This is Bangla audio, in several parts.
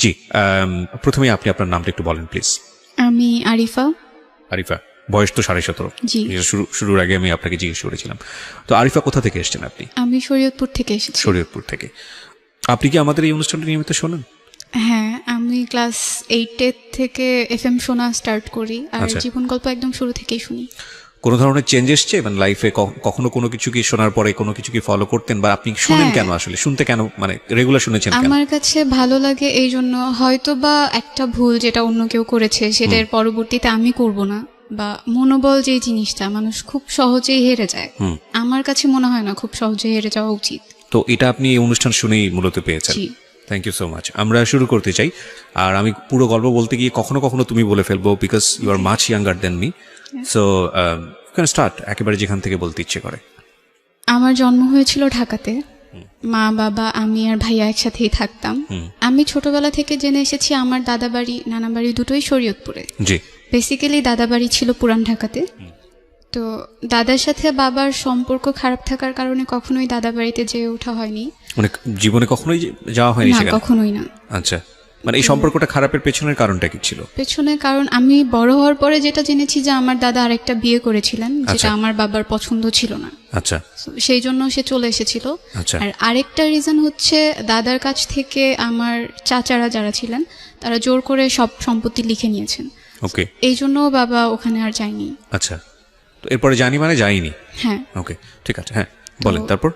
জি, প্রথমে আপনি আপনার নামটা একটু বলেন প্লিজ। আমি আরিফা। আরিফা, বয়স তো 17.5। জি। শুরুর আগে আমি আপনাকে জিজ্ঞেস করেছিলাম। তো আরিফা কোথা থেকে এসেছেন আপনি? আমি শরীয়তপুর থেকে এসেছি। শরীয়তপুর থেকে। আপনি কি আমাদের এই অনুষ্ঠানটি নিয়মিত শোনেন? হ্যাঁ, আমি ক্লাস 8 থেকে এফএম শোনা স্টার্ট করি, আর আচ্ছা। জীবন গল্প একদম শুরু থেকেই শুনি। কোনো ধরনের চেঞ্জ এসছে মানে লাইফে? কখনো কোনো কিছু কি শোনার পরে কোনো কিছু কি ফলো করতেন, বা আপনি শুনেন হ্যাঁ। কেন, আসলে শুনতে কেন, মানে রেগুলার শুনেছেন কেন? আমার কাছে ভালো লাগে এই জন্য, হয়তো বা একটা ভুল যেটা অন্য কেউ করেছে সেটার পরবর্তীতে আমি করব না, বা মনোবল যে জিনিসটা মানুষ খুব সহজেই হেরে যায়, আমার কাছে মনে হয় না খুব সহজে হেরে যাওয়া উচিত। তো এটা আপনি এই অনুষ্ঠান শুনেই মূলত পেয়েছেন। জি। Thank you so much. আমরা শুরু করতে চাই। আর আমি পুরো গল্প বলতে গিয়ে কখনো কখনো তুমি বলে ফেলবো, because you are much younger than me. So can start একেবারে যেখান থেকে বলতে ইচ্ছে করে। আমার জন্ম হয়েছিল ঢাকাতে। মা বাবা আমি আর ভাইয়া একসাথেই থাকতাম। আমি ছোটবেলা থেকে জেনে এসেছি আমার দাদা বাড়ি নানা বাড়ি দুটোই শরীয়তপুরে। জি। বেসিক্যালি দাদা বাড়ি ছিল পুরান ঢাকাতে। তো দাদার সাথে বাবার সম্পর্ক খারাপ থাকার কারণে কখনোই দাদা বাড়িতে যেয়ে ওঠা হয়নি। মানে জীবনে কখনোই যাওয়া হয়নি না, সেখানে? কখনোই না। আচ্ছা, মানে এই সম্পর্কটা খারাপের পেছনের কারণটা কি ছিল? পেছনে কারণ আমি বড় হওয়ার পরে যেটা জেনেছি যে আমার দাদা আরেকটা বিয়ে করেছিলেন, যেটা আমার বাবার পছন্দ ছিল না। আচ্ছা। So, সেই জন্য সে চলে এসেছিল। আচ্ছা। আর আরেকটা রিজন হচ্ছে দাদার কাছ থেকে আমার চাচারা যারা ছিলেন তারা জোর করে সব সম্পত্তি লিখে নিয়েছেন। ওকে। এই জন্য বাবা ওখানে আর যায়নি। আচ্ছা, তো এরপরে জানি মানে যাইনি। হ্যাঁ। ওকে, ঠিক আছে, হ্যাঁ বলেন তারপর।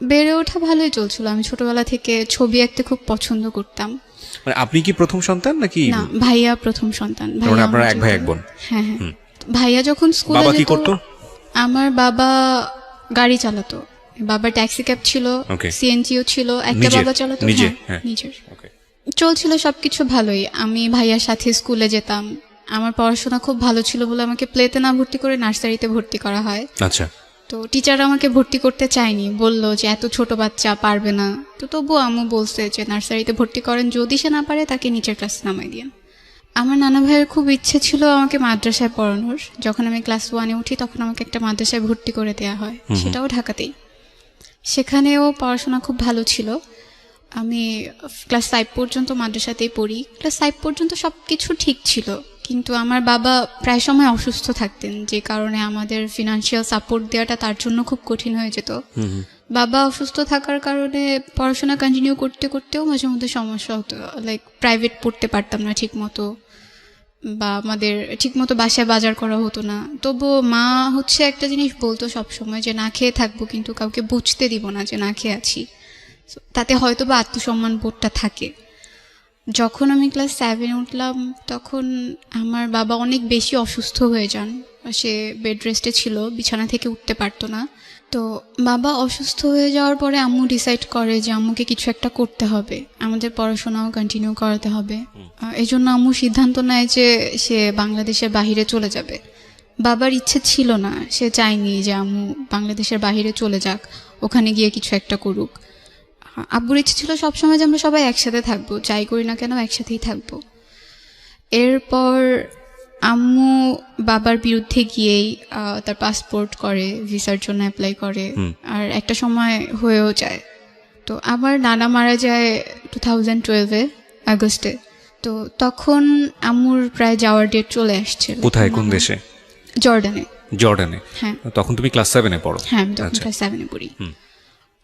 বেড়ে ওঠা ভালোই চলছিল। আমি ছোটবেলা থেকে ছবি আঁকতে খুব পছন্দ করতাম। মানে আপনি কি প্রথম সন্তান নাকি? না, ভাইয়া প্রথম সন্তান। মানে আপনারা আমার এক ভাই ছোট। এক বোন? হ্যাঁ হ্যাঁ। ভাইয়া যখন স্কুলে বাবা কি যেত, করতো? আমার বাবা গাড়ি চালাতো। বাবার ট্যাক্সি ক্যাব ছিল, Okay. সিএনজিও ছিল, একটা নিজের? বাবা চালাতো। নিজে? হ্যাঁ, হ্যাঁ। নিজের। ওকে। চলছিল সবকিছু ভালোই। আমি ভাইয়ার সাথে স্কুলে যেতাম। আমার পড়াশোনা খুব ভালো ছিল বলে আমাকে প্লেতে না ভর্তি করে নার্সারিতে ভর্তি করা হয়। আচ্ছা। তো টিচার আমাকে ভর্তি করতে চায়নি, বলল যে এত ছোট বাচ্চা পারবে না। তো তবুও আম্মু বলছে যে নার্সারিতে ভর্তি করেন, যদি সে না পারে তাকে নিচের ক্লাসে নামাই দিন। আমার নানা ভাইয়ের খুব ইচ্ছে ছিল আমাকে মাদ্রাসায় পড়ানোর। যখন আমি ক্লাস 1-এ উঠি তখন আমাকে একটা মাদ্রাসায় ভর্তি করে দেওয়া হয়, সেটাও ঢাকাতেই। সেখানেও পড়াশোনা খুব ভালো ছিল। আমি ক্লাস 5 পর্যন্ত মাদ্রাসাতেই পড়ি। ক্লাস 5 পর্যন্ত সব কিছু ঠিক ছিল, কিন্তু আমার বাবা প্রায় সময় অসুস্থ থাকতেন, যে কারণে আমাদের ফিনান্সিয়াল সাপোর্ট দেওয়াটা তার জন্য খুব কঠিন হয়ে যেত। বাবা অসুস্থ থাকার কারণে পড়াশোনা কন্টিনিউ করতে করতেও মাঝে মধ্যে সমস্যা হতো। লাইক প্রাইভেট পড়তে পারতাম না ঠিক মতো, বা আমাদের ঠিক মতো বাসায় বাজার করা হতো না। তবুও মা হচ্ছে একটা জিনিস বলতো সবসময়, যে না খেয়ে থাকবো কিন্তু কাউকে বুঝতে দিব না যে না খেয়ে আছি। তাতে হয়তো বা আত্মসম্মান বোধটা থাকে। যখন আমি ক্লাস 7-এ উঠলাম তখন আমার বাবা অনেক বেশি অসুস্থ হয়ে যান। সে বেড রেস্টে ছিল, বিছানা থেকে উঠতে পারতো না। তো বাবা অসুস্থ হয়ে যাওয়ার পরে আম্মু ডিসাইড করে যে আম্মুকে কিছু একটা করতে হবে, আমাদের পড়াশোনাও কন্টিনিউ করাতে হবে। এই জন্য আম্মু সিদ্ধান্ত নেয় যে সে বাংলাদেশের বাহিরে চলে যাবে। বাবার ইচ্ছে ছিল না, সে চায়নি যে আম্মু বাংলাদেশের বাহিরে চলে যাক, ওখানে গিয়ে কিছু একটা করুক। আব্বুর ইচ্ছে ছিল সবসময় যে আমরা সবাই একসাথে থাকবো, যাই করি না কেন একসাথেই থাকবো। এরপর আম্মু বাবার বিরুদ্ধে গিয়েই তার পাসপোর্ট করে, ভিসার জন্য অ্যাপ্লাই করে, আর একটা সময় হয়েও যায়। তো আমার নানা মারা যায় 2012-এ আগস্টে। তো তখন আম্মুর প্রায় যাওয়ার ডেট চলে আসছে। কোথায়, কোন দেশে? জর্ডানে। জর্ডানে? হ্যাঁ। তখন তুমি ক্লাস 7-এ পড়ো? হ্যাঁ, আমি তখন ক্লাস 7-এ পড়ি।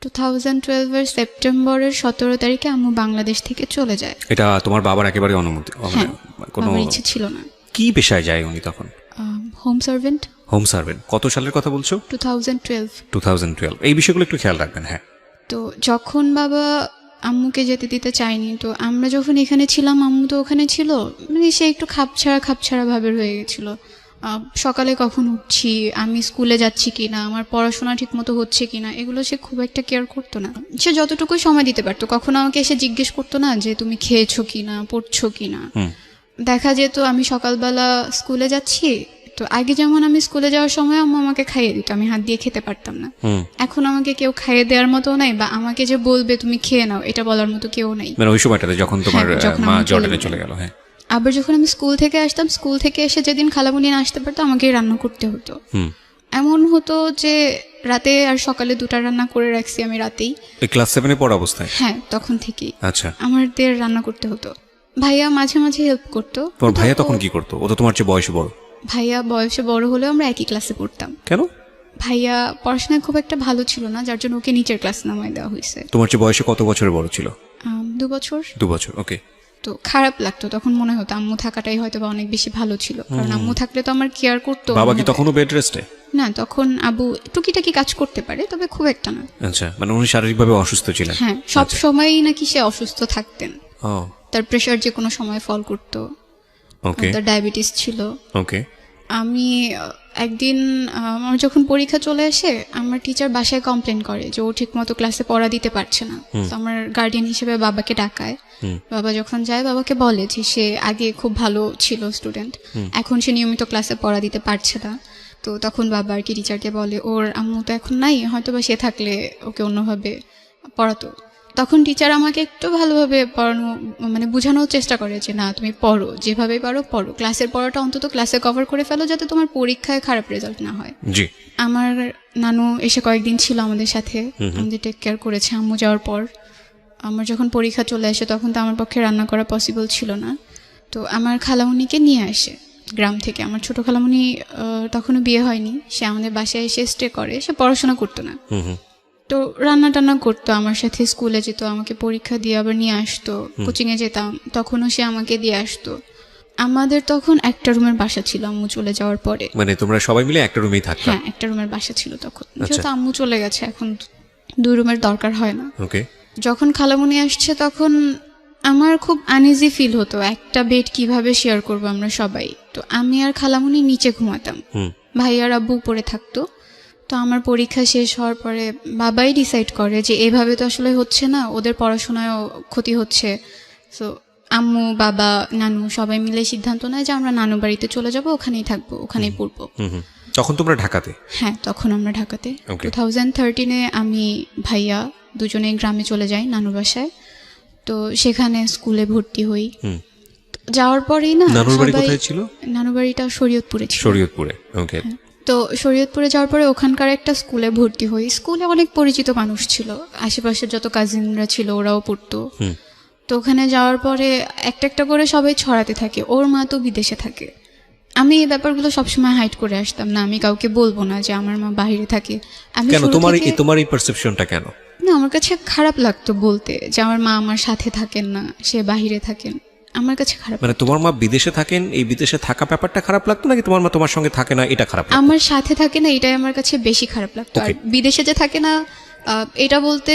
2012-এর সেপ্টেম্বরের 17 তারিখে আম্মু বাংলাদেশ থেকে চলে যায়। এটা তোমার বাবার একেবারে অনুমতি? হ্যাঁ, কোনো বাবার ইচ্ছে ছিল না। কি পেশায় যায় উনি তখন? Home servant. Home servant. কত সালের কথা বলছো? 2012। 2012। এই বিষয়গুলো একটু খেয়াল রাখবেন। হ্যাঁ। তো যখন বাবা আম্মুকে যেতে দিতে চায়নি, তো আমরা যখন এখানে ছিলাম আম্মু তো ওখানে ছিল, মানে সে একটু খাপছাড়া ভাবে রয়ে গেছিলো। সকালে কখন উঠছি, আমি স্কুলে যাচ্ছি কিনা, আমার পড়াশোনা ঠিক মতো হচ্ছে কিনা, এগুলো সে খুব একটা কেয়ার করতো না। সে যতটুকু সময় দিতে পারতো, কখনো আমাকে এসে জিজ্ঞেস করতো না যে তুমি খেয়েছো কিনা, পড়ছো কিনা। দেখা যেত আমি সকালবেলা স্কুলে যাচ্ছি, তো আগে যেমন আমি স্কুলে যাওয়ার সময় আম্মু আমাকে খাইয়ে দিত, আমি হাত দিয়ে খেতে পারতাম না। এখন আমাকে কেউ খাইয়ে দেওয়ার মতো নাই, বা আমাকে যে বলবে তুমি খেয়ে নাও এটা বলার মতো কেউ নাই। মানে ওই সময়টাতে যখন তোমার মা জর্ডানে চলে গেল? হ্যাঁ। আবার যখন আমি স্কুল থেকে আসতাম, স্কুল থেকে এসে যেদিন খালামুনি না আসতে পারতো আমাকে রান্না করতে হতো। এমন হতো যে রাতে আর সকালে দুটা রান্না করে রাখছি আমি রাতেই। ক্লাস 7-এ পড়া অবস্থায়? হ্যাঁ, তখন থেকেই। আচ্ছা। আমাদের রান্না করতে হতো। ভাইয়া মাঝে মাঝে হেল্প করতো। তোমার ভাইয়া তখন কি করতো? ও তো তোমার চেয়ে বয়সে বড়। ভাইয়া বয়সে বড় হলেও আমরা একই ক্লাসে পড়তাম। কেন? ভাইয়া পড়াশোনায় খুব একটা ভালো ছিল না, যার জন্য ওকে নিচের ক্লাস নামায় দেওয়া হয়েছে। তোমার চেয়ে বয়সে কত বছরের বড় ছিল? 2 বছর। 2 বছর, ওকে। তো খারাপ লাগতো তখন, মনে হতো আম্মু থাকাটাই হয়তো বা অনেক বেশি ভালো ছিল, কারণ আম্মু থাকলে তো আমার কেয়ার করতো। বাবা কি তখনও বেড রেস্টে? না, তখন আবু টুকিটাকি কাজ করতে পারে, তবে খুব একটা না। আচ্ছা, মানে উনি শারীরিকভাবে অসুস্থ ছিলেন? হ্যাঁ, সব সময়ই নাকি সে অসুস্থ থাকতেন। ও, তার প্রেশার যে কোনো সময় ফল করতো, ওকে তার ডায়াবেটিস ছিল। ওকে। আমি একদিন আমার যখন পরীক্ষা চলে আসে, আমার টিচার বাসায় কমপ্লেন করে যে ও ঠিক মতো ক্লাসে পড়া দিতে পারছে না। তো আমার গার্ডিয়ান হিসেবে বাবাকে ডাকায়। বাবা যখন যায়, বাবাকে বলে যে সে আগে খুব ভালো ছিল স্টুডেন্ট, এখন সে নিয়মিত ক্লাসে পড়া দিতে পারছে না। তো তখন বাবা আর কি টিচারকে বলে ওর আম্মু তো এখন নাই, হয়তো বা সে থাকলে ওকে অন্যভাবে পড়াতো। তখন টিচার আমাকে একটু ভালোভাবে পড়ানো, মানে বোঝানোর চেষ্টা করে যে না, তুমি পড়ো, যেভাবে পারো পড়ো, ক্লাসের পড়াটা অন্তত ক্লাসে কভার করে ফেলো, যাতে তোমার পরীক্ষায় খারাপ রেজাল্ট না হয়। জি। আমার নানু এসে কয়েকদিন ছিল আমাদের সাথে, আমাদের টেক কেয়ার করেছে আম্মু যাওয়ার পর। আমার যখন পরীক্ষা চলে আসে, তখন তো আমার পক্ষে রান্না করা পসিবল ছিল না। তো আমার খালামুনিকে নিয়ে আসে গ্রাম থেকে। আমার ছোট খালামুনি তখনও বিয়ে হয়নি, সে আমাদের বাসায় এসে স্টে করে, সে পড়াশোনা করতো না। তো রান্না টান্না করতো, আমার সাথে স্কুলে যেত, আমাকে পরীক্ষা দিয়ে আবার নিয়ে আসতো। কোচিংয়ে যেতাম, তখনও সে আমাকে দিয়ে আসতো। আমাদের তখন একটা রুমের বাসা ছিল আম্মু চলে যাওয়ার পরে। মানে তোমরা সবাই মিলে একটা রুমেই থাকতা? হ্যাঁ, একটা রুমের বাসা ছিল তখন। যেহেতু আম্মু চলে গেছে, এখন 2 রুমের দরকার হয় না। ওকে। যখন খালামুনি আসছে, তখন আমার খুব আনইজি ফিল হতো, একটা বেড কিভাবে শেয়ার করবো আমরা সবাই। তো আমি আর খালামুনি নিচে ঘুমাতাম, ভাই আর আব্বু উপরে থাকতো। তো আমার পরীক্ষা শেষ হওয়ার পরে বাবাই ডিসাইড করে যে এভাবে তো আসলে হচ্ছে না, ওদের পড়াশোনায়ও ক্ষতি হচ্ছে। তো আম্মু, বাবা, নানু সবাই মিলে সিদ্ধান্ত নেয় যে আমরা নানু বাড়িতে চলে যাব, ওখানেই থাকবো, ওখানেই পড়বো। তখন তোমরা ঢাকাতে? হ্যাঁ, তখন আমরা ঢাকাতে। 2013-এ আমি ভাইয়া দুজনে গ্রামে চলে যাই নানু বাসায়। তো সেখানে স্কুলে ভর্তি হই। যাওয়ার পরেই না, নানুর বাড়ি কোথায় ছিল? নানু বাড়িটা শরীয়তপুরে ছিল। শরীয়তপুরে, ওকে। তো শরীয়তপুরে যাওয়ার পরে ওখানকার একটা স্কুলে ভর্তি হই। স্কুলে অনেক পরিচিত মানুষ ছিল, আশেপাশের যত কাজিনরা ছিল ওরাও পড়তো। তো ওখানে যাওয়ার পরে একটা একটা করে সবাই ছড়াতে থাকে, ওর মা তো বিদেশে থাকে। আমি এই ব্যাপারগুলো সবসময় হাইড করে আসতাম না, আমি কাউকে বলবো না যে আমার মা বাইরে থাকে। আমি কেন তোমার এই পারসেপশনটা কেন? না, আমার কাছে খারাপ লাগতো বলতে যে আমার মা আমার সাথে থাকেন না, সে বাইরে থাকেন। আমার কাছে খারাপ। মানে তোমার মা বিদেশে থাকেন, এই বিদেশে থাকা ব্যাপারটা খারাপ লাগতো, নাকি তোমার মা তোমার সঙ্গে থাকে না এটা খারাপ লাগতো? আমার সাথে থাকে না, এটাই আমার কাছে বেশি খারাপ লাগতো। আর বিদেশে যে থাকে না, এটা বলতে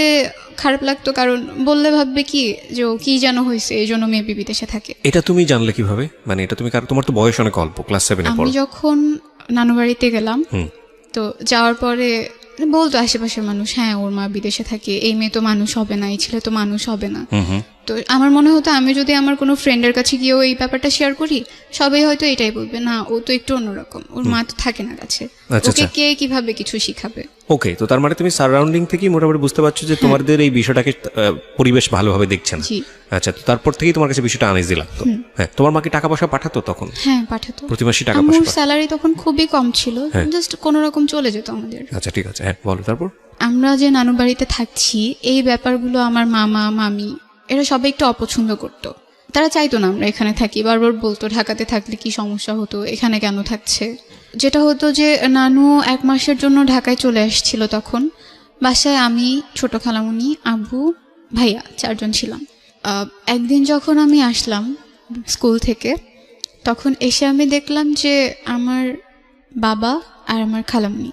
খারাপ লাগতো, কারণ বললে ভাববে কি যে ও কি যেন হয়েছে, এই জন্য মেবি বিদেশে থাকে। এটা তুমি জানলে কিভাবে? মানে এটা তুমি, তোমার তো বয়স অনেক অল্প, ক্লাস 7-এ পড়ো। আমি যখন নানু বাড়িতে গেলাম, তো যাওয়ার পরে বলতো আশেপাশের মানুষ, হ্যাঁ ওর মা বিদেশে থাকে, এই মেয়ে তো মানুষ হবে না, এই ছেলে তো মানুষ হবে না। তো আমার মনে হতো আমি যদি আমার কোনো ফ্রেন্ডের কাছে গিয়েও এই ব্যাপারটা শেয়ার করি, সবাই হয়তো এটাই বলবে, না ও তো একটু অন্যরকম, ওর মা তো থাকে না কাছে, ওকে কে কিভাবে কিছু শিখাবে। ওকে, তো তার মানে তুমি সারাউন্ডিং থেকে মোটামুটি বুঝতে পারছো যে তোমাদের এই বিষয়টাকে পরিবেশ ভালোভাবে দেখছে না। আচ্ছা, তো তারপর থেকেই তোমার কাছে বিষয়টা আনইজি লাগতো। হ্যাঁ, তোমার মা কি টাকা পয়সা পাঠাতো তখন? হ্যাঁ, পাঠাতো, প্রতি মাসে টাকা পয়সা। পয়সা? আমার স্যালারি তখন খুবই কম ছিল, জাস্ট কোনো রকম চলে যেত আমাদের। আচ্ছা, ঠিক আছে, হ্যাঁ বলো। তারপর আমরা যে নানু বাড়িতে থাকছি, এই ব্যাপারগুলো আমার মামা মামি এরা সবাই একটু অপছন্দ করতো। তারা চাইতো না আমরা এখানে থাকি, বারবার বলতো ঢাকাতে থাকলে কি সমস্যা হতো, এখানে কেন থাকছে। যেটা হতো যে নানু 1 মাসের জন্য ঢাকায় চলে আসছিল, তখন বাসায় আমি, ছোট খালামুনি, আব্বু, ভাইয়া 4 জন ছিলাম। একদিন যখন আমি আসলাম স্কুল থেকে, তখন এসে আমি দেখলাম যে আমার বাবা আর আমার খালামুনি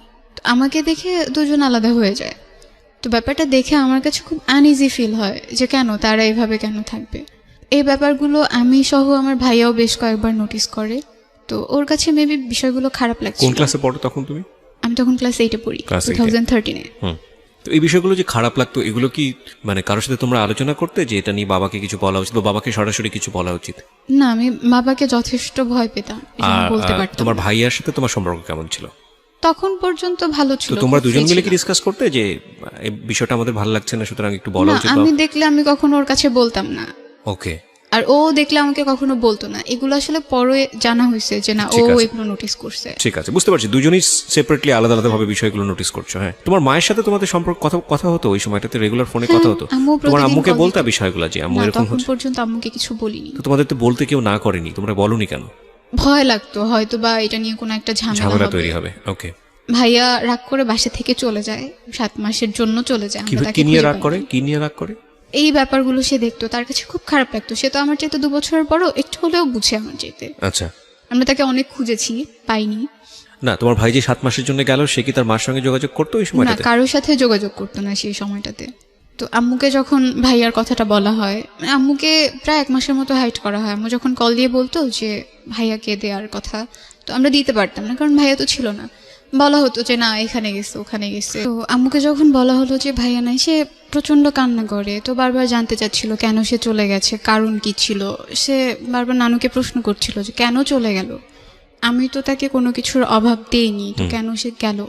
আমাকে দেখে দুজন আলাদা হয়ে যায়। তো ব্যাপারটা দেখে আমার কাছে খুব আনইজি ফিল হয় যে কেন তারা এইভাবে কেন থাকবে। এই ব্যাপারগুলো আমি সহ আমার ভাইয়াও বেশ কয়েকবার নোটিস করে। তো ওর কাছে মেবি বিষয়গুলো খারাপ লাগছে। কোন ক্লাসে পড়ো তখন তুমি? আমি তখন ক্লাস 8-এ পড়ি, 2013-এ। তো এই বিষয়গুলো যে খারাপ লাগতো, এগুলো কি মানে কারোর সাথে তোমরা আলোচনা করতে যে এটা নিয়ে বাবাকে কিছু বলা উচিত বা বাবাকে সরাসরি কিছু বলা উচিত? না, আমি বাবাকে যথেষ্ট ভয় পেতাম, বলতে পারতাম। তোমার ভাইয়ার সাথে তোমার সম্পর্ক কেমন ছিল? তখন পর্যন্ত ভালো ছিল। তো তোমরা দুজন মিলে কি ডিসকাস করতে যে এই বিষয়টা আমাদের ভালো লাগছে না, সুতরাং একটু বলা উচিত? আমি দেখলে আমি কখনো ওর কাছে বলতাম না। ওকে, আর ও দেখলে আমাকে কখনো বলতো না, এগুলো আসলে পরে জানা হয়েছে যে না ও ঠিক আছে। এগুলো নোটিস করছে। ঠিক আছে, বুঝতে পারছি, দুজনেই সেপারেটলি আলাদা আলাদা ভাবে বিষয়গুলো নোটিস করছো। হ্যাঁ, তোমার মায়ের সাথে তোমাদের সম্পর্ক কথা হতো ওই সময়টাতে, রেগুলার ফোনে কথা হতো? আম্মু তোমার প্রতিদিন আম্মুকে call বলতা দিত। বিষয়গুলো যে আম্মু না, এরকম তখন হচ্ছে? পর্যন্ত আম্মুকে কিছু বলিনি। তো তোমাদের তো বলতে কেউ না করেনি, তোমরা বলনি কেন? ভয় লাগতো হয়তো বা এটা নিয়ে কোনো একটা ঝামেলা ঝামেলা হবে। তৈরি হবে। ওকে, ভাইয়া রাগ করে বাসা থেকে চলে যায়, 7 মাসের জন্য চলে যায়। আমরা তাকে কি নিয়ে খুঁজে রাগ পাই করে? না। কি নিয়ে রাগ করে? এই ব্যাপারগুলো সে দেখতো, তার কাছে খুব খারাপ লাগতো। সে তো আমার চাইতে 2 বছরের বড়, একটু হলেও বুঝে আমার চাইতে। আচ্ছা, আমরা তাকে অনেক খুঁজেছি, পাইনি। না তোমার ভাই যে 7 মাসের জন্য গেল, সে কি তার মার সঙ্গে যোগাযোগ করতো ওই না, সময়টাতে? কারোর সাথে যোগাযোগ করতো না সেই সময়টাতে। তো আম্মুকে যখন ভাইয়ার কথাটা বলা হয়, আম্মুকে প্রায় 1 মাসের মতো হাইড করা হয়। আম্মু যখন কল দিয়ে বলতো যে ভাইয়াকে দেওয়ার কথা, তো আমরা দিতে পারতাম না, কারণ ভাইয়া তো ছিল না। বলা হতো যে না এখানে গেছে ওখানে গেছে। তো আম্মুকে যখন বলা হলো যে ভাইয়া নাই, সে প্রচন্ড কান্না করে। তো বারবার জানতে চাচ্ছিল কেন সে চলে গেছে, কারণ কি ছিল। সে বারবার নানুকে প্রশ্ন করছিল যে কেন চলে গেল, আমি তো তাকে কোনো কিছুর অভাব দেইনি, তো কেন সে গেল।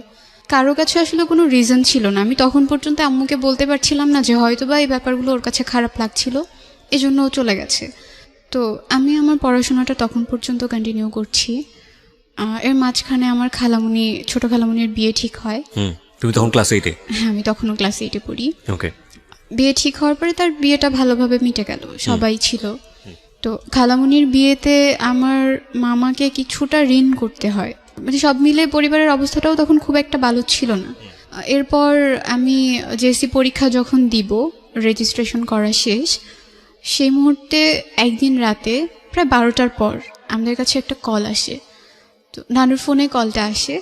কারো কাছে আসলে কোনো রিজন ছিল না। আমি তখন পর্যন্ত আম্মুকে বলতে পারছিলাম না যে হয়তো বা এই ব্যাপারগুলো ওর কাছে খারাপ লাগছিল, এজন্য ও চলে গেছে। তো আমি আমার পড়াশোনাটা তখন পর্যন্ত কন্টিনিউ করছি। এর মাঝখানে আমার খালামুনি, ছোট খালামুনির বিয়ে ঠিক হয়। তুমি তখন ক্লাস 8-এ? হ্যাঁ, আমি তখনও ক্লাস 8-এ পড়ি। ওকে, বিয়ে ঠিক হওয়ার পরে তার বিয়েটা ভালোভাবে মিটে গেল, সবাই ছিল। তো খালামুনির বিয়েতে আমার মামাকে কিছুটা ঋণ করতে হয়, মানে সব মিলে পরিবারের অবস্থাটাও তখন খুব একটা ভালো ছিল না। এরপর আমি জেএসসি পরীক্ষা যখন দিব, রেজিস্ট্রেশন করা শেষ, সেই মুহূর্তে একদিন রাতে প্রায় 12টার পর আমাদের কাছে একটা কল আসে। তো নানুর ফোনে কলটা আসে।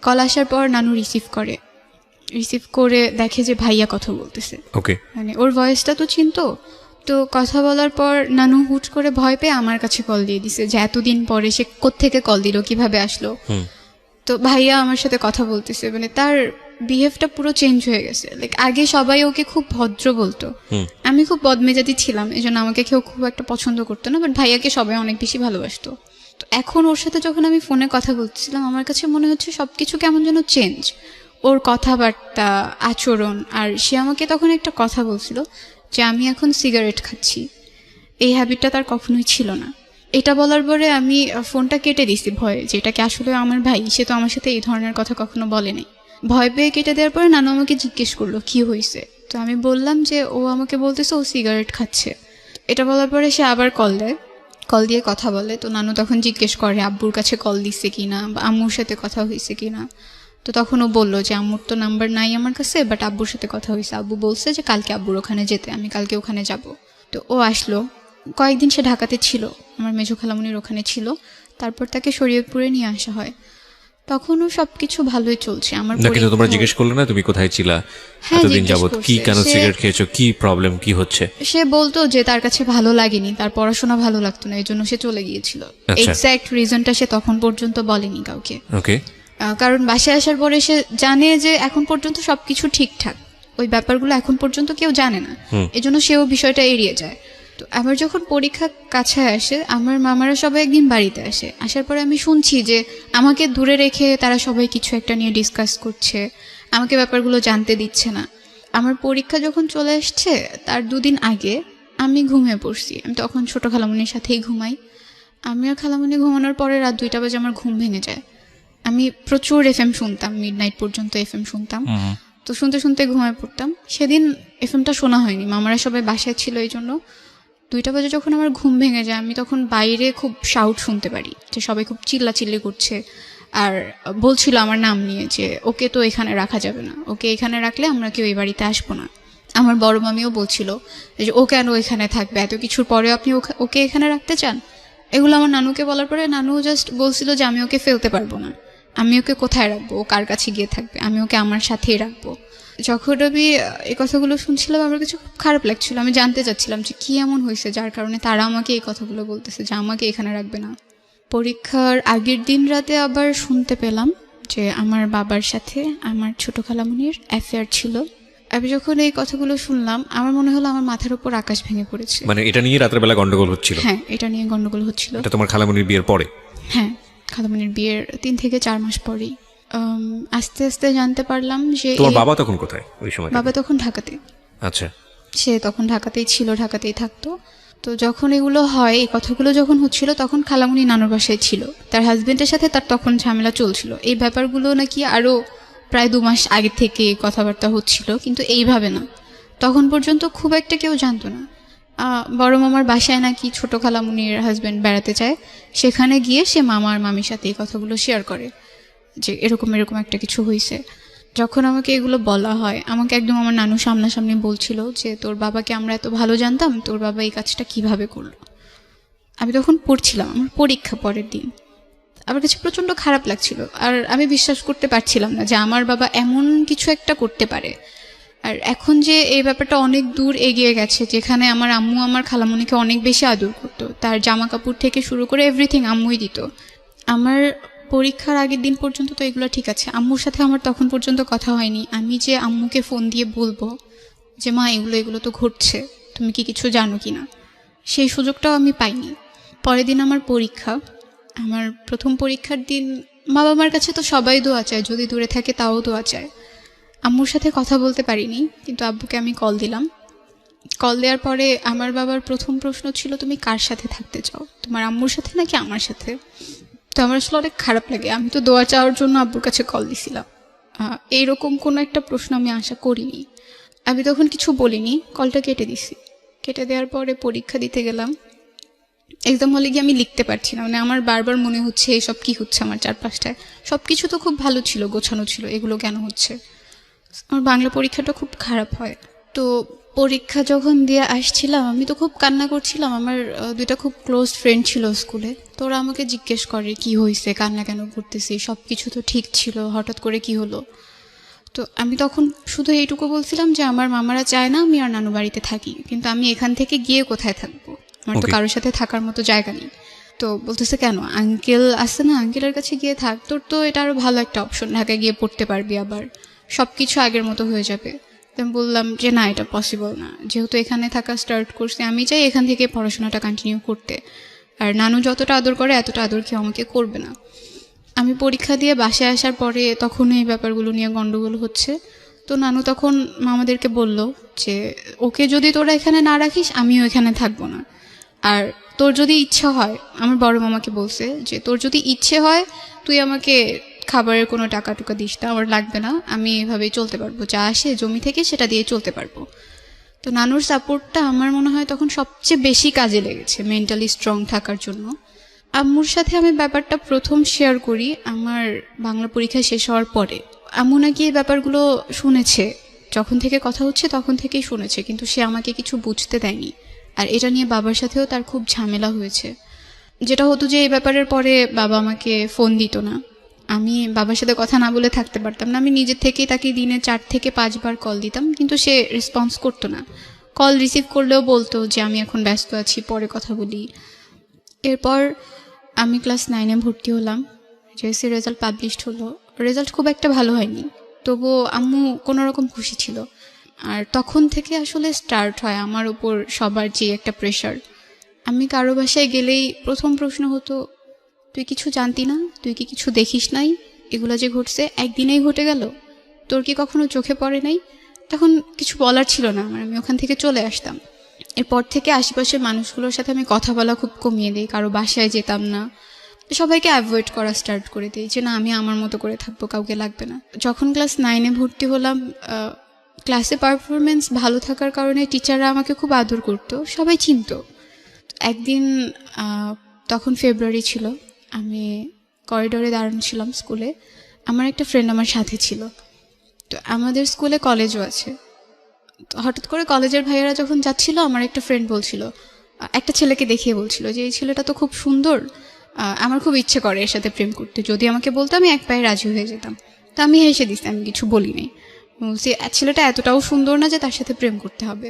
কল আসার পর নানু রিসিভ করে দেখে যে ভাইয়া কথা বলতেছে। ওকে, মানে ওর ভয়েসটা তো চিনতো। তো কথা বলার পর নানু হুট করে ভয় পেয়ে আমার কাছে কল দিয়ে দিছে যে এতদিন পরে সে কোত্থেকে কল দিল, কিভাবে আসলো। তো ভাইয়া আমার সাথে কথা বলতেছে, মানে তার বিহেভটা পুরো চেঞ্জ হয়ে গেছে। লাইক আগে সবাই ওকে খুব ভদ্র বলতো, আমি খুব বদমেজাজি ছিলাম, এই জন্য আমাকে কেউ খুব একটা পছন্দ করতো না, বাট ভাইয়াকে সবাই অনেক বেশি ভালোবাসতো। তো এখন ওর সাথে যখন আমি ফোনে কথা বলছিলাম, আমার কাছে মনে হচ্ছে সবকিছু কেমন যেন চেঞ্জ, ওর কথাবার্তা, আচরণ। আর সে আমাকে তখন একটা কথা বলছিল যে আমি এখন সিগারেট খাচ্ছি। এই হ্যাবিটটা তার কখনোই ছিল না। এটা বলার পরে আমি ফোনটা কেটে দিছি ভয়ে, যে এটা কি আসলে আমার ভাই, সে তো আমার সাথে এই ধরনের কথা কখনো বলে নাই। ভয় পেয়ে কেটে দেওয়ার পরে নানু আমাকে জিজ্ঞেস করলো কি হয়েছে। তো আমি বললাম যে ও আমাকে বলতেছে ও সিগারেট খাচ্ছে। এটা বলার পরে সে আবার কল দেয়, কল দিয়ে কথা বলে। তো নানু তখন জিজ্ঞেস করে আব্বুর কাছে কল দিচ্ছে কিনা বা আম্মুর সাথে কথা হয়েছে কিনা। তো তখন ও বললো যে আম্মুর তো নাম্বার নাই আমার কাছে, বাট আব্বুর সাথে কথা হয়েছে। আব্বু বলছে যে কালকে আব্বুর ওখানে যেতে, আমি কালকে ওখানে যাব। তো ও আসলো। কয়েকদিন সে ঢাকাতে ছিল, আমার মেজো খালামুনির ওখানে ছিল। তারপর তাকে শরীয়তপুরে নিয়ে আসা হয়। তখনও সবকিছু ভালোই চলছে। আমার না কিন্তু তোমরা পরীক্ষা- জিজ্ঞেস করলে না তুমি কোথায় ছিলা হ্যাঁ, এতদিন জিজ্ঞেস যাবত, করছে। কি কেন সে- সিগারেট খেয়েছো, কি প্রবলেম, কি হচ্ছে? সে বলতো যে তার কাছে ভালো লাগেনি, তার পড়াশোনা ভালো লাগতো না, এই জন্য সে চলে গিয়েছিল। আচ্ছা। এক্স্যাক্ট রিজনটা সে তখন পর্যন্ত বলেনি কাউকে। ওকে, কারণ বাসায় আসার পরে সে জানে যে এখন পর্যন্ত সবকিছু ঠিকঠাক, ওই ব্যাপারগুলো এখন পর্যন্ত কেউ জানে না, এজন্য সেও বিষয়টা এড়িয়ে যায়। তো আবার যখন পরীক্ষা কাছে আসে, আমার মামারা সবাই একদিন বাড়িতে আসে। আসার পরে আমি শুনছি যে আমাকে দূরে রেখে তারা সবাই কিছু একটা নিয়ে ডিসকাস করছে, আমাকে ব্যাপারগুলো জানতে দিচ্ছে না। আমার পরীক্ষা যখন চলে আসছে তার 2 দিন আগে আমি ঘুমিয়ে পড়ছি। আমি তখন ছোট খালামুনির সাথেই ঘুমাই। আমি আর খালামুনি ঘুমানোর পরে রাত 2টা বাজে আমার ঘুম ভেঙে যায়। আমি প্রচুর এফএম শুনতাম, মিডনাইট পর্যন্ত এফএম শুনতাম। তো শুনতে শুনতে ঘুমায় পড়তাম। সেদিন এফএমটা শোনা হয়নি, মামারা সবাই বাসায় ছিল, এই জন্য 2টা বাজে যখন আমার ঘুম ভেঙে যায়, আমি তখন বাইরে খুব শাউট শুনতে পারি যে সবাই খুব চিল্লাচিল্লি করছে আর বলছিল আমার নাম নিয়ে যে ওকে তো এখানে রাখা যাবে না, ওকে এখানে রাখলে আমরা কেউ এই বাড়িতে আসবো না। আমার বড় মামিও বলছিল যে ও কেন এখানে থাকবে, এত কিছুর পরেও আপনি ওকে এখানে রাখতে চান। এগুলো আমার নানুকে বলার পরে নানু জাস্ট বলছিল যে আমি ওকে ফেলতে পারবো না, আমি ওকে কোথায় রাখবো, ও কার কাছে গিয়ে থাকবে, আমি ওকে আমার সাথেই রাখবো। যখন আমি এই কথাগুলো শুনছিলাম আমার কিছু খুব খারাপ লাগছিল। আমি জানতে চাচ্ছিলাম যে কি এমন হয়েছে যার কারণে তারা আমাকে এই কথাগুলো বলতেছে যে আমাকে এখানে রাখবে না। পরীক্ষার আগের দিন রাতে আবার শুনতে পেলাম যে আমার বাবার সাথে আমার ছোট খালামুনির অ্যাফেয়ার ছিল। আমি যখন এই কথাগুলো শুনলাম আমার মনে হলো আমার মাথার উপর আকাশ ভেঙে পড়েছে। মানে এটা নিয়ে রাতের বেলা গন্ডগোল হচ্ছিল? হ্যাঁ, এটা নিয়ে গন্ডগোল হচ্ছিল। এটা তোমার খালামুনির বিয়ের পরে? হ্যাঁ, খালামুনির বিয়ের 3 থেকে 4 মাস পরেই। আস্তে আস্তে জানতে পারলাম যে তোমার বাবা তখন কোথায় ওই সময়? বাবা তখন ঢাকাতে। আচ্ছা, সে তখন ঢাকাতেই ছিল, ঢাকাতেই থাকতো। তো যখন এগুলো হয়, এই কথাগুলো যখন হচ্ছিল, তখন খালামণি নানুর বাসায় ছিল, তার হাজবেন্ডের সাথে তার তখন ঝামেলা চলছিল। এই ব্যাপারগুলো নাকি আরও প্রায় 2 মাস আগে থেকে কথাবার্তা হচ্ছিল, কিন্তু এইভাবে না। তখন পর্যন্ত খুব একটা কেউ জানতো না। বড় মামার বাসায় নাকি ছোট খালামণির হাজবেন্ড বেড়াতে চায়, সেখানে গিয়ে সে মামা আর মামির সাথে এই কথাগুলো শেয়ার করে যে এরকম এরকম একটা কিছু হয়েছে। যখন আমাকে এগুলো বলা হয়, আমাকে একদম আমার নানু সামনাসামনি বলছিল যে তোর বাবাকে আমরা এত ভালো জানতাম, তোর বাবা এই কাজটা কিভাবে করলো। আমি তখন পড়ছিলাম, আমার পরীক্ষা পরের দিন। আমার কাছে প্রচণ্ড খারাপ লাগছিল, আর আমি বিশ্বাস করতে পারছিলাম না যে আমার বাবা এমন কিছু একটা করতে পারে। আর এখন যে এই ব্যাপারটা অনেক দূর এগিয়ে গেছে, যেখানে আমার আম্মু আমার খালামণিকে অনেক বেশি আদর করতো, তার জামা কাপড় থেকে শুরু করে এভরিথিং আম্মুই দিত। আমার পরীক্ষার আগের দিন পর্যন্ত তো এগুলো ঠিক আছে, আম্মুর সাথে আমার তখন পর্যন্ত কথা হয়নি। আমি যে আম্মুকে ফোন দিয়ে বলবো যে মা এগুলো এগুলো তো ঘটছে, তুমি কি কিছু জানো কি না, সেই সুযোগটাও আমি পাইনি। পরের দিন আমার পরীক্ষা, আমার প্রথম পরীক্ষার দিন। বাবা মার কাছে তো সবাই দোয়া চায়, যদি দূরে থাকে তাও দোয়া চায়। আম্মুর সাথে কথা বলতে পারিনি, কিন্তু আব্বুকে আমি কল দিলাম। কল দেওয়ার পরে আমার বাবার প্রথম প্রশ্ন ছিল, তুমি কার সাথে থাকতে চাও, তোমার আম্মুর সাথে নাকি আমার সাথে? তো আমার আসলে অনেক খারাপ লাগে, আমি তো দোয়া চাওয়ার জন্য আব্বুর কাছে কল দিছিলাম। এইরকম কোনো একটা প্রশ্ন আমি আশা করিনি। আমি তখন কিছু বলিনি, কলটা কেটে দিছি। কেটে দেওয়ার পরে পরীক্ষা দিতে গেলাম। এক্সাম হলে গিয়ে আমি লিখতে পারছি না, মানে আমার বারবার মনে হচ্ছে এইসব কি হচ্ছে আমার চারপাশটায়। সব কিছু তো খুব ভালো ছিল, গোছানো ছিল, এগুলো কেন হচ্ছে? আমার বাংলা পরীক্ষাটা খুব খারাপ হয়। তো পরীক্ষা যখন দিয়ে আসছিলাম, আমি তো খুব কান্না করছিলাম। আমার 2টা খুব ক্লোজ ফ্রেন্ড ছিল স্কুলে, তো ওরা আমাকে জিজ্ঞেস করে কি হয়েছে, কান্না কেন করতেছি, সব কিছু তো ঠিক ছিল, হঠাৎ করে কি হলো? তো আমি তখন শুধু এইটুকু বলছিলাম যে আমার মামারা চায় না আমি আর নানু বাড়িতে থাকি, কিন্তু আমি এখান থেকে গিয়ে কোথায় থাকবো, আমার তো Okay. কারোর সাথে থাকার মতো জায়গা নেই। তো বলতেছে কেন, আঙ্কেল আসছে না, আঙ্কেলের কাছে গিয়ে থাক, তোর তো এটা আরও ভালো একটা অপশন, ঢাকায় গিয়ে পড়তে পারবি, আবার সব কিছু আগের মতো হয়ে যাবে। তো আমি বললাম যে না, এটা পসিবল না, যেহেতু এখানে থাকা স্টার্ট করছি, আমি চাই এখান থেকে পড়াশোনাটা কন্টিনিউ করতে। আর নানু যতটা আদর করে এতটা আদর কেউ আমাকে করবে না। আমি পরীক্ষা দিয়ে বাসায় আসার পরে তখন এই ব্যাপারগুলো নিয়ে গন্ডগোল হচ্ছে। তো নানু তখন মামাদেরকে বলল যে ওকে যদি তোরা এখানে না রাখিস, আমিও এখানে থাকবো না। আর তোর যদি ইচ্ছা হয়, আমার বড় মামাকে বলছে যে তোর যদি ইচ্ছে হয় তুই আমাকে খাবারের কোনো টাকা টুকা দিস না, আমার লাগবে না, আমি এভাবেই চলতে পারবো, যা আসে জমি থেকে সেটা দিয়ে চলতে পারবো। তো নানুর সাপোর্টটা আমার মনে হয় তখন সবচেয়ে বেশি কাজে লেগেছে মেন্টালি স্ট্রং থাকার জন্য। আম্মুর সাথে আমি ব্যাপারটা প্রথম শেয়ার করি আমার বাংলা পরীক্ষা শেষ হওয়ার পরে। আম্মু নাকি এই ব্যাপারগুলো শুনেছে, যখন থেকে কথা হচ্ছে তখন থেকেই শুনেছে, কিন্তু সে আমাকে কিছু বুঝতে দেয়নি। আর এটা নিয়ে বাবার সাথেও তার খুব ঝামেলা হয়েছে। যেটা হতো যে এই ব্যাপারের পরে বাবা আমাকে ফোন দিত না, আমি বাবার সাথে কথা না বলে থাকতে পারতাম না। আমি নিজের থেকেই তাকে দিনে 4 থেকে 5 বার কল দিতাম, কিন্তু সে রেসপন্স করতো না। কল রিসিভ করলেও বলতো যে আমি এখন ব্যস্ত আছি, পরে কথা বলি। এরপর আমি ক্লাস 9-এ ভর্তি হলাম, জেএসসি রেজাল্ট পাবলিশড হলো। রেজাল্ট খুব একটা ভালো হয়নি, তবুও আম্মু কোনো রকম খুশি ছিল। আর তখন থেকে আসলে স্টার্ট হয় আমার উপর সবার যে একটা প্রেশার। আমি কারো বাসায় গেলেই প্রথম প্রশ্ন হতো, তুই কিছু জানতি না, তুই কি কিছু দেখিস নাই, এগুলো যে ঘটছে একদিনেই ঘটে গেল, তোর কি কখনো চোখে পড়ে নাই? তখন কিছু বলার ছিল না আমার, আমি ওখান থেকে চলে আসতাম। এরপর থেকে আশেপাশের মানুষগুলোর সাথে আমি কথা বলা খুব কমিয়ে দিই, কারো বাসায় যেতাম না, সবাইকে অ্যাভয়েড করা স্টার্ট করে দিই যে না, আমি আমার মতো করে থাকবো, কাউকে লাগবে না। যখন ক্লাস 9-এ ভর্তি হলাম, ক্লাসে পারফরমেন্স ভালো থাকার কারণে টিচাররা আমাকে খুব আদর করতো, সবাই চিনতো। একদিন তখন ফেব্রুয়ারি ছিল, আমি করিডোরে দাঁড়ানো ছিলাম স্কুলে, আমার একটা ফ্রেন্ড আমার সাথে ছিল। তো আমাদের স্কুলে কলেজও আছে। তো হঠাৎ করে কলেজের ভাইয়েরা যখন যাচ্ছিল, আমার একটা ফ্রেন্ড বলছিল, একটা ছেলেকে দেখিয়ে বলছিল যে এই ছেলেটা তো খুব সুন্দর, আমার খুব ইচ্ছে করে এর সাথে প্রেম করতে, যদি আমাকে বলতো আমি এক পায়ে রাজি হয়ে যেতাম। তো আমি হেসে দিচ্ছি, আমি কিছু বলিনি। সে ছেলেটা এতটাও সুন্দর না যে তার সাথে প্রেম করতে হবে।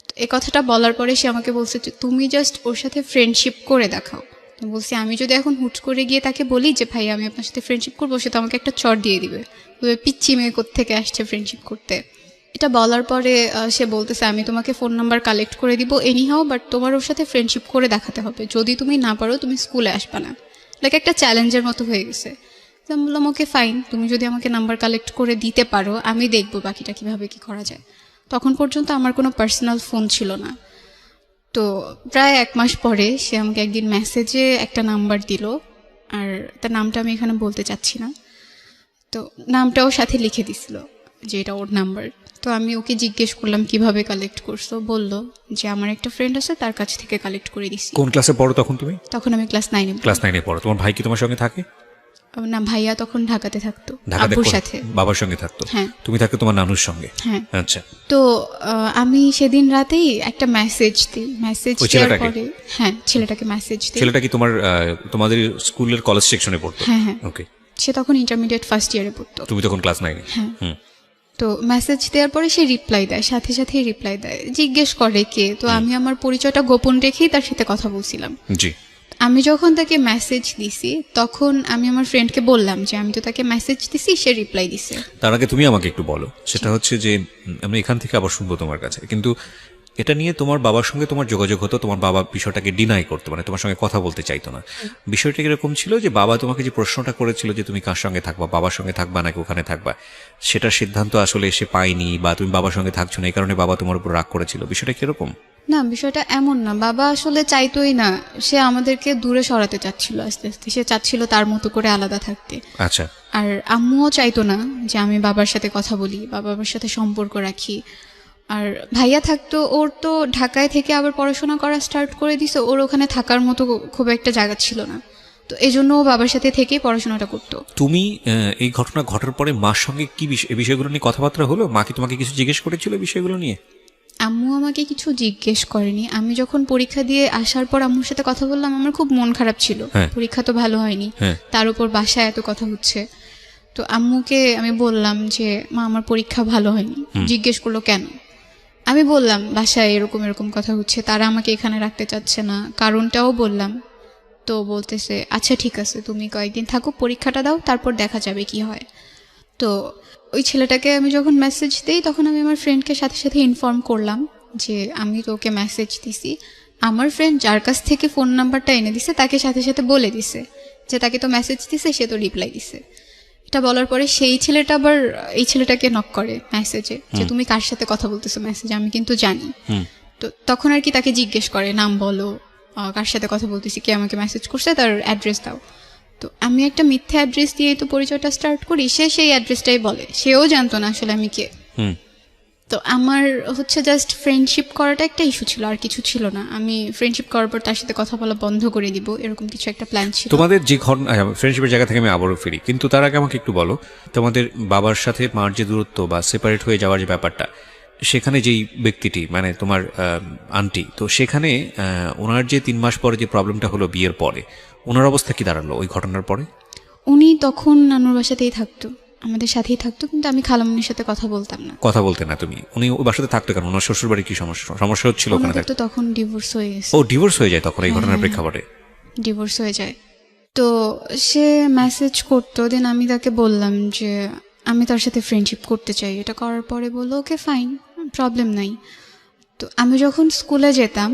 তো এই কথাটা বলার পরে সে আমাকে বলছে যে তুমি জাস্ট ওর সাথে ফ্রেন্ডশিপ করে দেখাও। তো বলছি আমি যদি এখন হুট করে গিয়ে তাকে বলি যে ভাই আমি আপনার সাথে ফ্রেন্ডশিপ করবো, সে তো আমাকে একটা চর দিয়ে দিবে, পিচ্চি মেয়ে কোত্থেকে আসছে ফ্রেন্ডশিপ করতে। এটা বলার পরে সে বলতেছে আমি তোমাকে ফোন নাম্বার কালেক্ট করে দিব এনিহাও, বাট তোমার ওর সাথে ফ্রেন্ডশিপ করে দেখাতে হবে, যদি তুমি না পারো তুমি স্কুলে আসবে না। লাইক একটা চ্যালেঞ্জের মতো হয়ে গেছে। তো আমি বললাম ওকে ফাইন, তুমি যদি আমাকে নাম্বার কালেক্ট করে দিতে পারো আমি দেখবো বাকিটা কিভাবে কি করা যায়। তখন পর্যন্ত আমার কোনো পার্সোনাল ফোন ছিল না। তো প্রায় 1 মাস পরে সে আমাকে একদিন মেসেজে একটা নাম্বার দিল, আর তার নামটা আমি এখানে বলতে চাচ্ছি না। তো নামটাও সাথে লিখে দিছিল যে এটা ওর নাম্বার। তো আমি ওকে জিজ্ঞেস করলাম কিভাবে কালেক্ট করছো, বলল যে আমার একটা ফ্রেন্ড আছে তার কাছ থেকে কালেক্ট করে দিছি। কোন ক্লাসে পড়ো তখন তুমি? তখন আমি ক্লাস 9-এ। ক্লাস 9-এ পড়ো। তোমার ভাই কি তোমার সঙ্গে থাকে? না, ভাইয়া তখন ঢাকাতে থাকতো ঢাকাতে আব্বুর সাথে। বাবার সঙ্গে থাকতো? হ্যাঁ। তুমি থাকতো তোমার নানুর সঙ্গে? হ্যাঁ। আচ্ছা। তো আমি সেদিন রাতেই একটা মেসেজ দিই। মেসেজ ওই দেওয়ার ছেলেটাকে? পরে হ্যাঁ, ছেলেটাকে মেসেজ দিই। ছেলেটা কি তোমার তোমাদের স্কুলের কলেজ সেকশনে পড়তো? হ্যাঁ হ্যাঁ। ওকে। সে তখন ইন্টারমিডিয়েট ফার্স্ট ইয়ারে পড়তো। তুমি তখন ক্লাস 9-এ? হ্যাঁ। হুম। তো মেসেজ দেওয়ার পরে সে রিপ্লাই দেয়, সাথে সাথেই রিপ্লাই দেয়, জিজ্ঞেস করে কে। তো আমি আমার পরিচয়টা গোপন রেখেই তার সাথে কথা বলছিলাম। জি। আমি যখন তাকে মেসেজ দিছি তখন আমি আমার ফ্রেন্ডকে বললাম যে আমি তো তাকে মেসেজ দিছি, সে রিপ্লাই দিছে। তার আগে তুমি আমাকে একটু বলো, সেটা হচ্ছে যে আমি এখান থেকে আবার শুনবো তোমার কাছে, কিন্তু এটা নিয়ে তোমার বাবার সঙ্গে তোমার যোগাযোগ হতো, তোমার বাবা বিষয়টাকে ডিনাই করতো, মানে তোমার সঙ্গে কথা বলতে চাইতো না। বিষয়টা কিরকম ছিল যে বাবা তোমাকে যে প্রশ্নটা করেছিল যে তুমি কার সঙ্গে থাকবা, বাবার সঙ্গে থাকবা নাকি ওখানে থাকবা, সেটার সিদ্ধান্ত আসলে সে পায়নি, বা তুমি বাবার সঙ্গে থাকছো না এই কারণে বাবা তোমার উপর রাগ করেছিল, বিষয়টা কিরকম? না, বিষয়টা এমন না। বাবা আসলে চাইতোই না, সে আমাদেরকে দূরে সরাতে চাচ্ছিল আস্তে আস্তে। সে চাচ্ছিল তার মতো করে আলাদা থাকতে। আচ্ছা। আর আম্মুও চাইতো না যে আমি বাবার সাথে কথা বলি, বাবার সাথে সম্পর্ক রাখি। আর ভাইয়া থাকতো, ওর তো ঢাকায় থেকে আবার পড়াশোনা করা স্টার্ট করে দিছে, ওর ওখানে থাকার মতো খুব একটা জায়গা ছিল না। তো এই জন্য ও বাবার সাথে থেকেই পড়াশোনাটা করতো। তুমি এই ঘটনা ঘটার পরে মার সঙ্গে কি এই বিষয়গুলো নিয়ে কথাবার্তা হলো? মা কি তোমাকে কিছু জিজ্ঞেস করেছিল বিষয়গুলো নিয়ে? আম্মু আমাকে কিছু জিজ্ঞেস করেনি। আমি যখন পরীক্ষা দিয়ে আসার পর আম্মুর সাথে কথা বললাম, আমার খুব মন খারাপ ছিল। হ্যাঁ। পরীক্ষা তো ভালো হয়নি, হ্যাঁ। তার উপর বাসায় এত কথা হচ্ছে। তো আম্মুকে আমি বললাম যে মা, আমার পরীক্ষা ভালো হয়নি। জিজ্ঞেস করলো কেন। আমি বললাম বাসায় এরকম এরকম কথা হচ্ছে, তারা আমাকে এখানে রাখতে চাচ্ছে না, কারণটাও বললাম। তো বলতেছে আচ্ছা ঠিক আছে, তুমি কয়েকদিন থাকো, পরীক্ষাটা দাও, তারপর দেখা যাবে কি হয়। তো ওই ছেলেটাকে আমি যখন মেসেজ দিই তখন আমি আমার ফ্রেন্ডকে সাথে সাথে ইনফর্ম করলাম যে আমি তো ওকে মেসেজ দিছি। আমার ফ্রেন্ড যার কাছ থেকে ফোন নাম্বারটা এনে দিছে তাকে সাথে সাথে বলে দিছে যে তাকে তো মেসেজ দিছে, সে তো রিপ্লাই দিছে। এটা বলার পরে সেই ছেলেটা আবার এই ছেলেটাকে নক করে মেসেজে যে তুমি কার সাথে কথা বলতেছো মেসেজে, আমি কিন্তু জানি। তো তখন আর কি তাকে জিজ্ঞেস করে নাম বলো, কার সাথে কথা বলতেছি, কে আমাকে মেসেজ করছে, তার অ্যাড্রেস দাও। তো আমি একটা মিথ্যা অ্যাড্রেস দিয়েই তো পরিচয়টা স্টার্ট করি। সে সেই অ্যাড্রেসটাই বলে, সেও জানতো না আসলে আমি কে। তো আমার হচ্ছে জাস্ট ফ্রেন্ডশিপ করাটা একটা ইস্যু ছিল, আর কিছু ছিল না। আমি ফ্রেন্ডশিপ করার পর তার সাথে কথা বলা বন্ধ করে দিব, এরকম কিছু একটা প্ল্যান ছিল। তোমাদের যে ফ্রেন্ডশিপের জায়গা থেকে আমি আবারও ফিরি, কিন্তু তার আগে আমাকে একটু বলো, তোমাদের বাবার সাথে মার যে দূরত্ব বা সেপারেট হয়ে যাওয়ার যে ব্যাপারটা, সেখানে যেই ব্যক্তিটি মানে তোমার আন্টি, তো সেখানে ওনার যে 3 মাস পরে যে প্রবলেমটা হলো বিয়ের পরে, ওনার অবস্থা কি দাঁড়ালো ওই ঘটনার পরে? উনি তখন নানুর বাসাতেই থাকতো, আমাদের সাথেই থাকতো, কিন্তু আমি খালামুনির সাথে কথা বলতাম না। কথা বলতে না তুমি? উনি ওই বাসাতে থাকতো কেন? ওনার শ্বশুর বাড়ি কি সমস্যা হচ্ছিল ওখানে ওনাদের থাকতে? তো তখন ডিভোর্স হয়ে গেছে। ও ডিভোর্স হয়ে যায় তখন এই ঘটনার প্রেক্ষাপটে? ডিভোর্স হয়ে যায়। তো সে মেসেজ করতো, দেন আমি তাকে বললাম যে আমি তার সাথে ফ্রেন্ডশিপ করতে চাই। এটা করার পরে বললো ওকে ফাইন, প্রবলেম নাই। তো আমি যখন স্কুলে যেতাম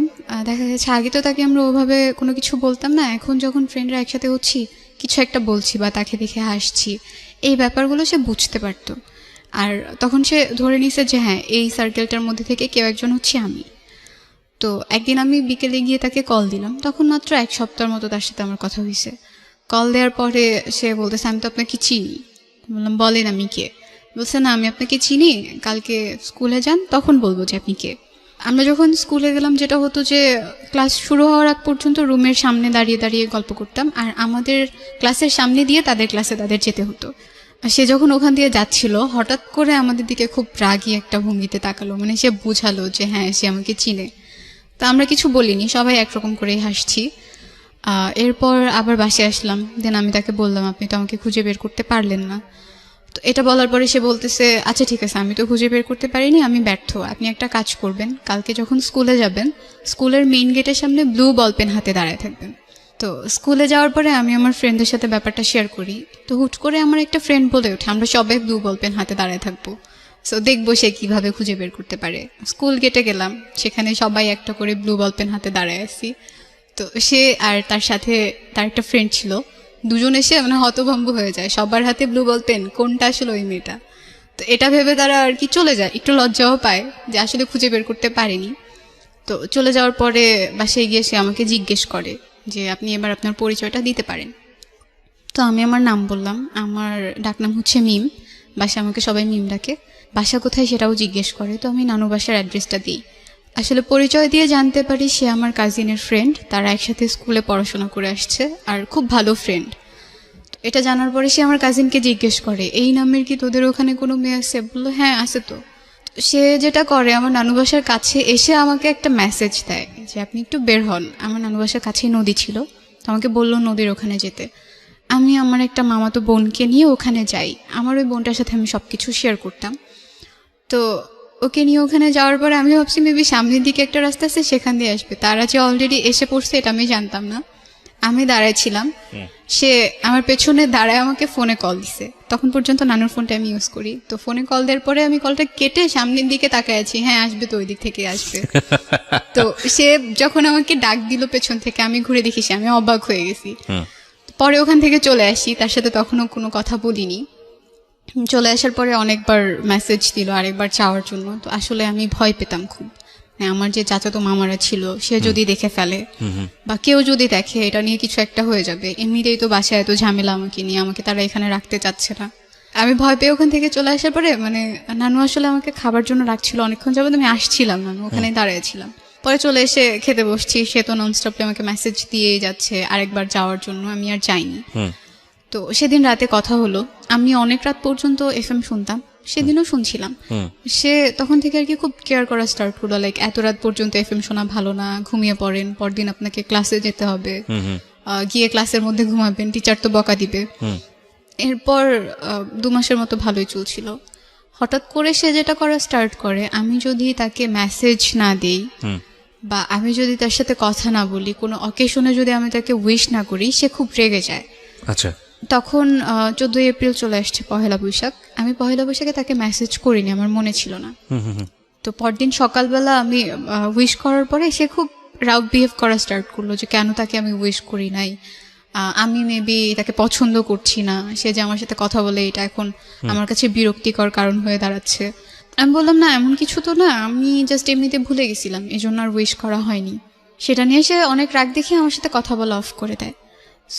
দেখা গেছে আগে তো তাকে আমরা ওভাবে কোনো কিছু বলতাম না, এখন যখন ফ্রেন্ডরা একসাথে হচ্ছি, কিছু একটা বলছি বা তাকে দেখে হাসছি, এই ব্যাপারগুলো সে বুঝতে পারতো। আর তখন সে ধরে নিছে যে হ্যাঁ, এই সার্কেলটার মধ্যে থেকে কেউ একজন হচ্ছে আমি। তো একদিন আমি বিকেলে গিয়ে তাকে কল দিলাম, তখন মাত্র 1 সপ্তাহের মতো তার সাথে আমার কথা হয়েছে। কল দেওয়ার পরে সে বলতেছে আমি তো আপনাকে চিনি। বললাম বলেন আমি কে? বলছে না আমি আপনাকে চিনি, কালকে স্কুলে যান তখন বলবো যে আপনি কে। আমরা যখন স্কুলে গেলাম যেটা হতো যে ক্লাস শুরু হওয়ার আগ পর্যন্ত রুমের সামনে দাঁড়িয়ে দাঁড়িয়ে গল্প করতাম, আর আমাদের ক্লাসের সামনে দিয়ে তাদের ক্লাসে তাদের যেতে হতো। আর সে যখন ওখান দিয়ে যাচ্ছিল হঠাৎ করে আমাদের দিকে খুব রাগী একটা ভঙ্গিতে তাকালো, মানে সে বুঝালো যে হ্যাঁ সে আমাকে চিনে। তো আমরা কিছু বলিনি, সবাই একরকম করেই হাসছি। এরপর আবার বাসায় আসলাম, দেন আমি তাকে বললাম আপনি তো আমাকে খুঁজে বের করতে পারলেন না। তো এটা বলার পরে সে বলতেছে আচ্ছা ঠিক আছে, আমি তো খুঁজে বের করতে পারিনি, আমি ব্যর্থ। আপনি একটা কাজ করবেন, কালকে যখন স্কুলে যাবেন স্কুলের মেইন গেটের সামনে ব্লু বল পেন হাতে দাঁড়ায় থাকবেন। তো স্কুলে যাওয়ার পরে আমি আমার ফ্রেন্ডদের সাথে ব্যাপারটা শেয়ার করি। তো হুট করে আমার একটা ফ্রেন্ড বলে ওঠে আমরা সবাই ব্লু বল পেন হাতে দাঁড়ায় থাকবো, সো দেখবো সে কিভাবে খুঁজে বের করতে পারে। স্কুল গেটে গেলাম, সেখানে সবাই একটা করে ব্লু বল পেন হাতে দাঁড়ায় আছি। তো সে আর তার সাথে তার একটা ফ্রেন্ড ছিল, দুজন এসে মানে হতভম্ব হয়ে যায়, সবার হাতে ব্লু বল পেন, কোনটা আসলে ওই মেয়েটা। তো এটা ভেবে তারা আর কি চলে যায়, একটু লজ্জাও পায় যে আসলে খুঁজে বের করতে পারেনি। তো চলে যাওয়ার পরে বাসায় গিয়ে সে আমাকে জিজ্ঞেস করে যে আপনি এবার আপনার পরিচয়টা দিতে পারেন। তো আমি আমার নাম বললাম, আমার ডাকনাম হচ্ছে মিম, বাসা আমাকে সবাই মিম ডাকে। বাসা কোথায় সেটাও জিজ্ঞেস করে, তো আমি নানু বাসার অ্যাড্রেসটা দিই। আসলে পরিচয় দিয়ে জানতে পারি সে আমার কাজিনের ফ্রেন্ড, তারা একসাথে স্কুলে পড়াশোনা করে আসছে আর খুব ভালো ফ্রেন্ড। এটা জানার পরে সে আমার কাজিনকে জিজ্ঞেস করে এই নামের কি তোদের ওখানে কোনো মেয়ে আছে? বললো হ্যাঁ আছে তো। তো সে যেটা করে আমার নানু বাসার কাছে এসে আমাকে একটা মেসেজ দেয় যে আপনি একটু বের হন। আমার নানু বাসার কাছেই নদী ছিল, তো আমাকে বললো নদীর ওখানে যেতে। আমি আমার একটা মামাতো বোনকে নিয়ে ওখানে যাই, আমার ওই বোনটার সাথে আমি সবকিছু শেয়ার করতাম। তো ওকে নিয়ে ওখানে যাওয়ার পরে আমি ভাবছি মেবি সামনের দিকে একটা রাস্তা আছে সেখান দিয়ে আসবে, তারা যে অলরেডি এসে পড়ছে এটা আমি জানতাম না। আমি দাঁড়ায় ছিলাম, সে আমার পেছনে দাঁড়ায় আমাকে ফোনে কল দিছে। তখন পর্যন্ত নানুর ফোনটা আমি ইউজ করি, তো ফোনে কল দেওয়ার পরে আমি কলটা কেটে সামনের দিকে তাকায় আছি, হ্যাঁ আসবে তো ওই দিক থেকে আসবে। তো সে যখন আমাকে ডাক দিল পেছন থেকে, আমি ঘুরে দেখি সে, আমি অবাক হয়ে গেছি। পরে ওখান থেকে চলে আসি, তার সাথে তখনও কোনো কথা বলিনি। চলে আসার পরে অনেকবার মেসেজ দিল আরেকবার চাওয়ার জন্য। তো আসলে আমি ভয় পেতাম খুব, আমার যে চাচাতো মামারা ছিল সে যদি দেখে ফেলে বা কেউ যদি দেখে এটা নিয়ে কিছু একটা হয়ে যাবে। এমনিতেই তো বাসায় এত ঝামেলা আমাকে নিয়ে, আমাকে তারা এখানে রাখতে চাচ্ছে না। আমি ভয় পেয়ে ওখান থেকে চলে আসার পরে নানু আসলে আমাকে খাবার জন্য রাখছিল অনেকক্ষণ যাবত, আমি আসছিলাম, নানু ওখানে দাঁড়িয়েছিলাম। পরে চলে এসে খেতে বসছি, সে তো ননস্টপলি আমাকে মেসেজ দিয়েই যাচ্ছে আরেকবার যাওয়ার জন্য, আমি আর যাইনি। তো সেদিন রাতে কথা হলো, আমি অনেক রাত পর্যন্ত এফএম শুনতাম, সেদিনও শুনছিলাম। সে তখন থেকে আর কি খুব কেয়ার করা স্টার্ট করলো, লাইক এত রাত পর্যন্ত এফএম শোনা ভালো না, ঘুমিয়ে পড়েন, পরদিন আপনাকে ক্লাসে যেতে হবে, গিয়ে ক্লাসের মধ্যে ঘুমাবেন, টিচার তো বকা দিবে। এরপর 2 মাসের মতো ভালোই চলছিল। হঠাৎ করে সে যেটা করা স্টার্ট করে, আমি যদি তাকে মেসেজ না দিই বা আমি যদি তার সাথে কথা না বলি, কোনো অকেশনে যদি আমি তাকে উইশ না করি, সে খুব রেগে যায়। আচ্ছা, তখন 14 এপ্রিল চলে আসছে, পহেলা বৈশাখ। আমি পহেলা বৈশাখে তাকে মেসেজ করিনি, আমার মনে ছিল না। তো পরদিন সকালবেলা আমি উইশ করার পরে সে খুব রাউড বিহেভ করা স্টার্ট করলো যে কেন তাকে আমি উইশ করি নাই, আমি মেবি তাকে পছন্দ করছি না, সে যে আমার সাথে কথা বলে এটা এখন আমার কাছে বিরক্তিকর কারণ হয়ে দাঁড়াচ্ছে। আমি বললাম না এমন কিছু তো না, আমি জাস্ট এমনিতে ভুলে গেছিলাম, এই জন্য আর উইশ করা হয়নি। সেটা নিয়ে সে অনেক রাগ দেখিয়ে আমার সাথে কথা বলা অফ করে দেয়।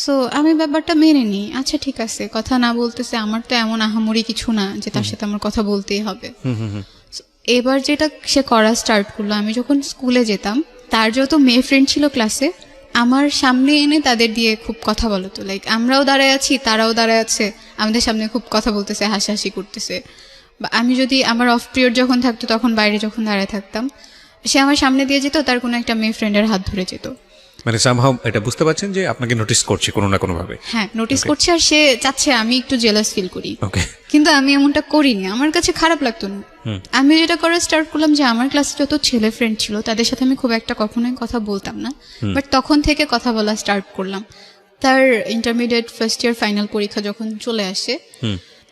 সো আমি ব্যাপারটা মেনে নিই, আচ্ছা ঠিক আছে, কথা না বলতেছে, আমার তো এমন আহামরি কিছু না যে তার সাথে আমার কথা বলতেই হবে। So, এবার যেটা সে করা স্টার্ট করলো, আমি যখন স্কুলে যেতাম তার যত মেয়ে ফ্রেন্ড ছিল ক্লাসে, আমার সামনে এনে তাদের দিয়ে খুব কথা বলতো, লাইক আমরাও দাঁড়ায় আছি তারাও দাঁড়ায় আছে, আমাদের সামনে খুব কথা বলতেছে, হাসাহাসি করতেছে। বা আমি যদি আমার অফ পিরিয়ড যখন থাকতো তখন বাইরে যখন দাঁড়ায় থাকতাম, সে আমার সামনে দিয়ে যেত, তার কোনো একটা মেয়ে ফ্রেন্ডের হাত ধরে যেত। মানে সামহাও এটা বুঝতে পারছেন যে আপনাকে নোটিস করছে কোনো না কোনো ভাবে। হ্যাঁ, নোটিস করছে, আর সে চাচ্ছে আমি একটু জেলাস ফিল করি। ওকে, কিন্তু আমি এমনটা করিনি, আমার কাছে খারাপ লাগতো না। আমি যেটা করা স্টার্ট করলাম যে আমার ক্লাসে যত ছেলে ফ্রেন্ড ছিল তাদের সাথে আমি খুব একটা কখনোই কথা বলতাম না, বাট তখন থেকে কথা বলা স্টার্ট করলাম। তার ইন্টারমিডিয়েট ফার্স্ট ইয়ার ফাইনাল পরীক্ষা যখন চলে আসে,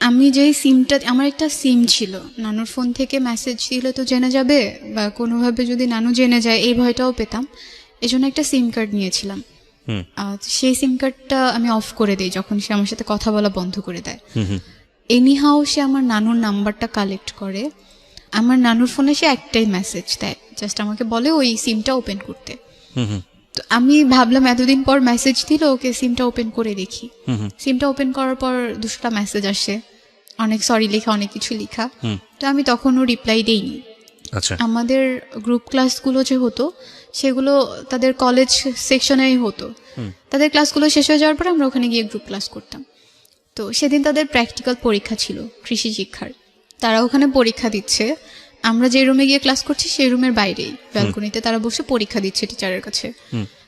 আমি যেই সিমটা, আমার একটা সিম ছিল, নানুর ফোন থেকে মেসেজ দিলে তো জেনে যাবে বা কোনোভাবে যদি নানু জেনে যায় এই ভয়টাও পেতাম, এজন্য একটা সিম কার্ড নিয়েছিলাম। সেই সিম কার্ডটা আমি অফ করে দিই যখন সে আমার সাথে কথা বলা বন্ধ করে দেয়। এনিহাও সে আমার নানুর নাম্বারটা কালেক্ট করে, আমার নানুর ফোনে সে একটাই মেসেজ দেয়, জাস্ট আমাকে বলে ওই সিমটা ওপেন করতে। তো আমি ভাবলাম এতদিন পর মেসেজ দিল, ওকে সিমটা ওপেন করে দেখি। সিমটা ওপেন করার পর 200টা মেসেজ আসে, অনেক সরি লেখা, অনেক কিছু লেখা। তো আমি তখনও রিপ্লাই দেইনি। আচ্ছা, আমাদের গ্রুপ ক্লাসগুলো যে হতো সেগুলো তাদের কলেজ সেকশনেই হতো, তাদের ক্লাসগুলো শেষ হয়ে যাওয়ার পর আমরা ওখানে গিয়ে গ্রুপ ক্লাস করতাম। তো সেদিন তাদের প্র্যাকটিক্যাল পরীক্ষা ছিল কৃষি শিক্ষার, তারা ওখানে পরীক্ষা দিচ্ছে, আমরা যে রুমে গিয়ে ক্লাস করছি সেই রুমের বাইরেই ব্যালকনিতে তারা বসে পরীক্ষা দিচ্ছে টিচারের কাছে।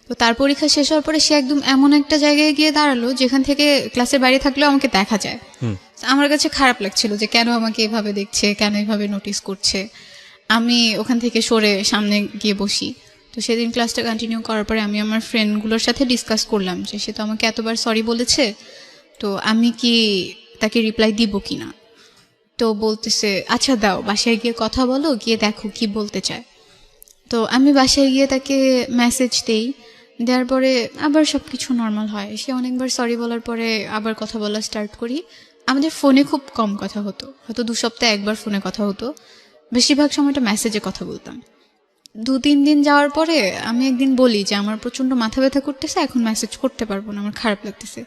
তো তার পরীক্ষা শেষ হওয়ার পরে সে একদম এমন একটা জায়গায় গিয়ে দাঁড়ালো যেখান থেকে ক্লাসের বাইরে থাকলেও আমাকে দেখা যায়। আমার কাছে খারাপ লাগছিল যে কেন আমাকে এভাবে দেখছে, কেন এভাবে নোটিস করছে। আমি ওখান থেকে সরে সামনে গিয়ে বসি। তো সেদিন ক্লাসটা কন্টিনিউ করার পরে আমি আমার ফ্রেন্ডগুলোর সাথে ডিসকাস করলাম যে সে তো আমাকে এতবার সরি বলেছে, তো আমি কি তাকে রিপ্লাই দিব কিনা। তো বলতেছে আচ্ছা দাও, বাসায় গিয়ে কথা বলো, গিয়ে দেখো কি বলতে চায়। তো আমি বাসায় গিয়ে তাকে মেসেজ দেই, দেওয়ার পরে আবার সব কিছু নর্মাল হয়। সে অনেকবার সরি বলার পরে আবার কথা বলা স্টার্ট করি। আমাদের ফোনে খুব কম কথা হতো, হয়তো 2 সপ্তাহে একবার ফোনে কথা হতো, বেশিরভাগ সময়টা মেসেজে কথা বলতাম। 2-3 দিন যাওয়ার পরে আমি একদিন বলি যে আমার প্রচন্ড মাথা ব্যথা করতেছে, এখন মেসেজ করতে পারবো না, আমার খারাপ লাগতেছে।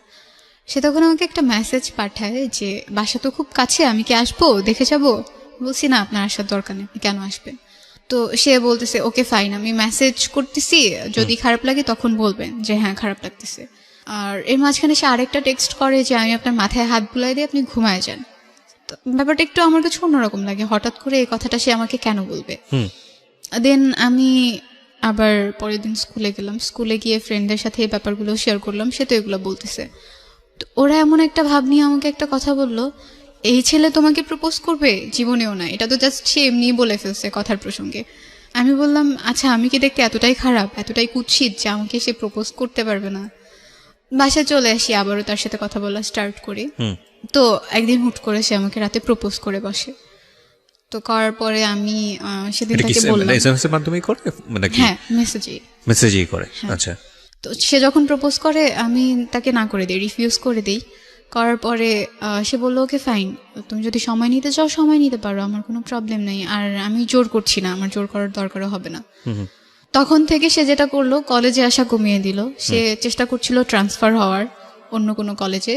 সে তখন আমাকে একটা মেসেজ পাঠায় যে বাসা তো খুব কাছে, আমি কি আসবো, দেখে যাবো? বলছি না, আপনার আসার দরকার নেই, আপনি কেন আসবেন? তো সে বলতেছে ওকে ফাইন, আমি মেসেজ করতেছি, যদি খারাপ লাগে তখন বলবেন যে হ্যাঁ খারাপ লাগতেছে। আর এর মাঝখানে সে আরেকটা টেক্সট করে যে আমি আপনার মাথায় হাত বুলাই দিয়ে আপনি ঘুমায় যান। তো ব্যাপারটা একটু আমার কাছে অন্যরকম লাগে, হঠাৎ করে এই কথাটা সে আমাকে কেন বলবে। দেন আমি আবার পরের দিন স্কুলে গেলাম, স্কুলে গিয়ে ফ্রেন্ডদের সাথে এই ব্যাপারগুলো শেয়ার করলাম, সে তো এগুলো বলতেছে। তো ওরা এমন একটা ভাব নিয়ে আমাকে একটা কথা বললো, এই ছেলে তোমাকে প্রপোজ করবে? জীবনেও না, এটা তো জাস্ট সে এমনিই বলে ফেলছে কথার প্রসঙ্গে। আমি বললাম আচ্ছা আমি কি দেখতে এতটাই খারাপ, এতটাই কুৎসিত যে আমাকে সে প্রপোজ করতে পারবে না? বাসায় চলে আসি, আবারও তার সাথে কথা বলা স্টার্ট করি। তো একদিন হুট করে সে আমাকে রাতে প্রপোজ করে বসে। তো করার পরে আমি সেদিন এটা কি তাকে বললাম, এসএমএস এর মাধ্যমেই করে নাকি হ্যাঁ মেসেজে। মেসেজেই করে? আচ্ছা। তো সে যখন প্রপোজ করে আমি তাকে না করে দিই, রিফিউজ করে দিই। করার পরে সে বললো ওকে ফাইন, তুমি যদি সময় নিতে চাও সময় নিতে পারো, আমার কোনো প্রবলেম নেই, আর আমি জোর করছি না, আমার জোর করার দরকারও হবে না। তখন থেকে সে যেটা করলো, কলেজে আসা কমিয়ে দিল। সে চেষ্টা করছিল ট্রান্সফার হওয়ার অন্য কোনো কলেজে,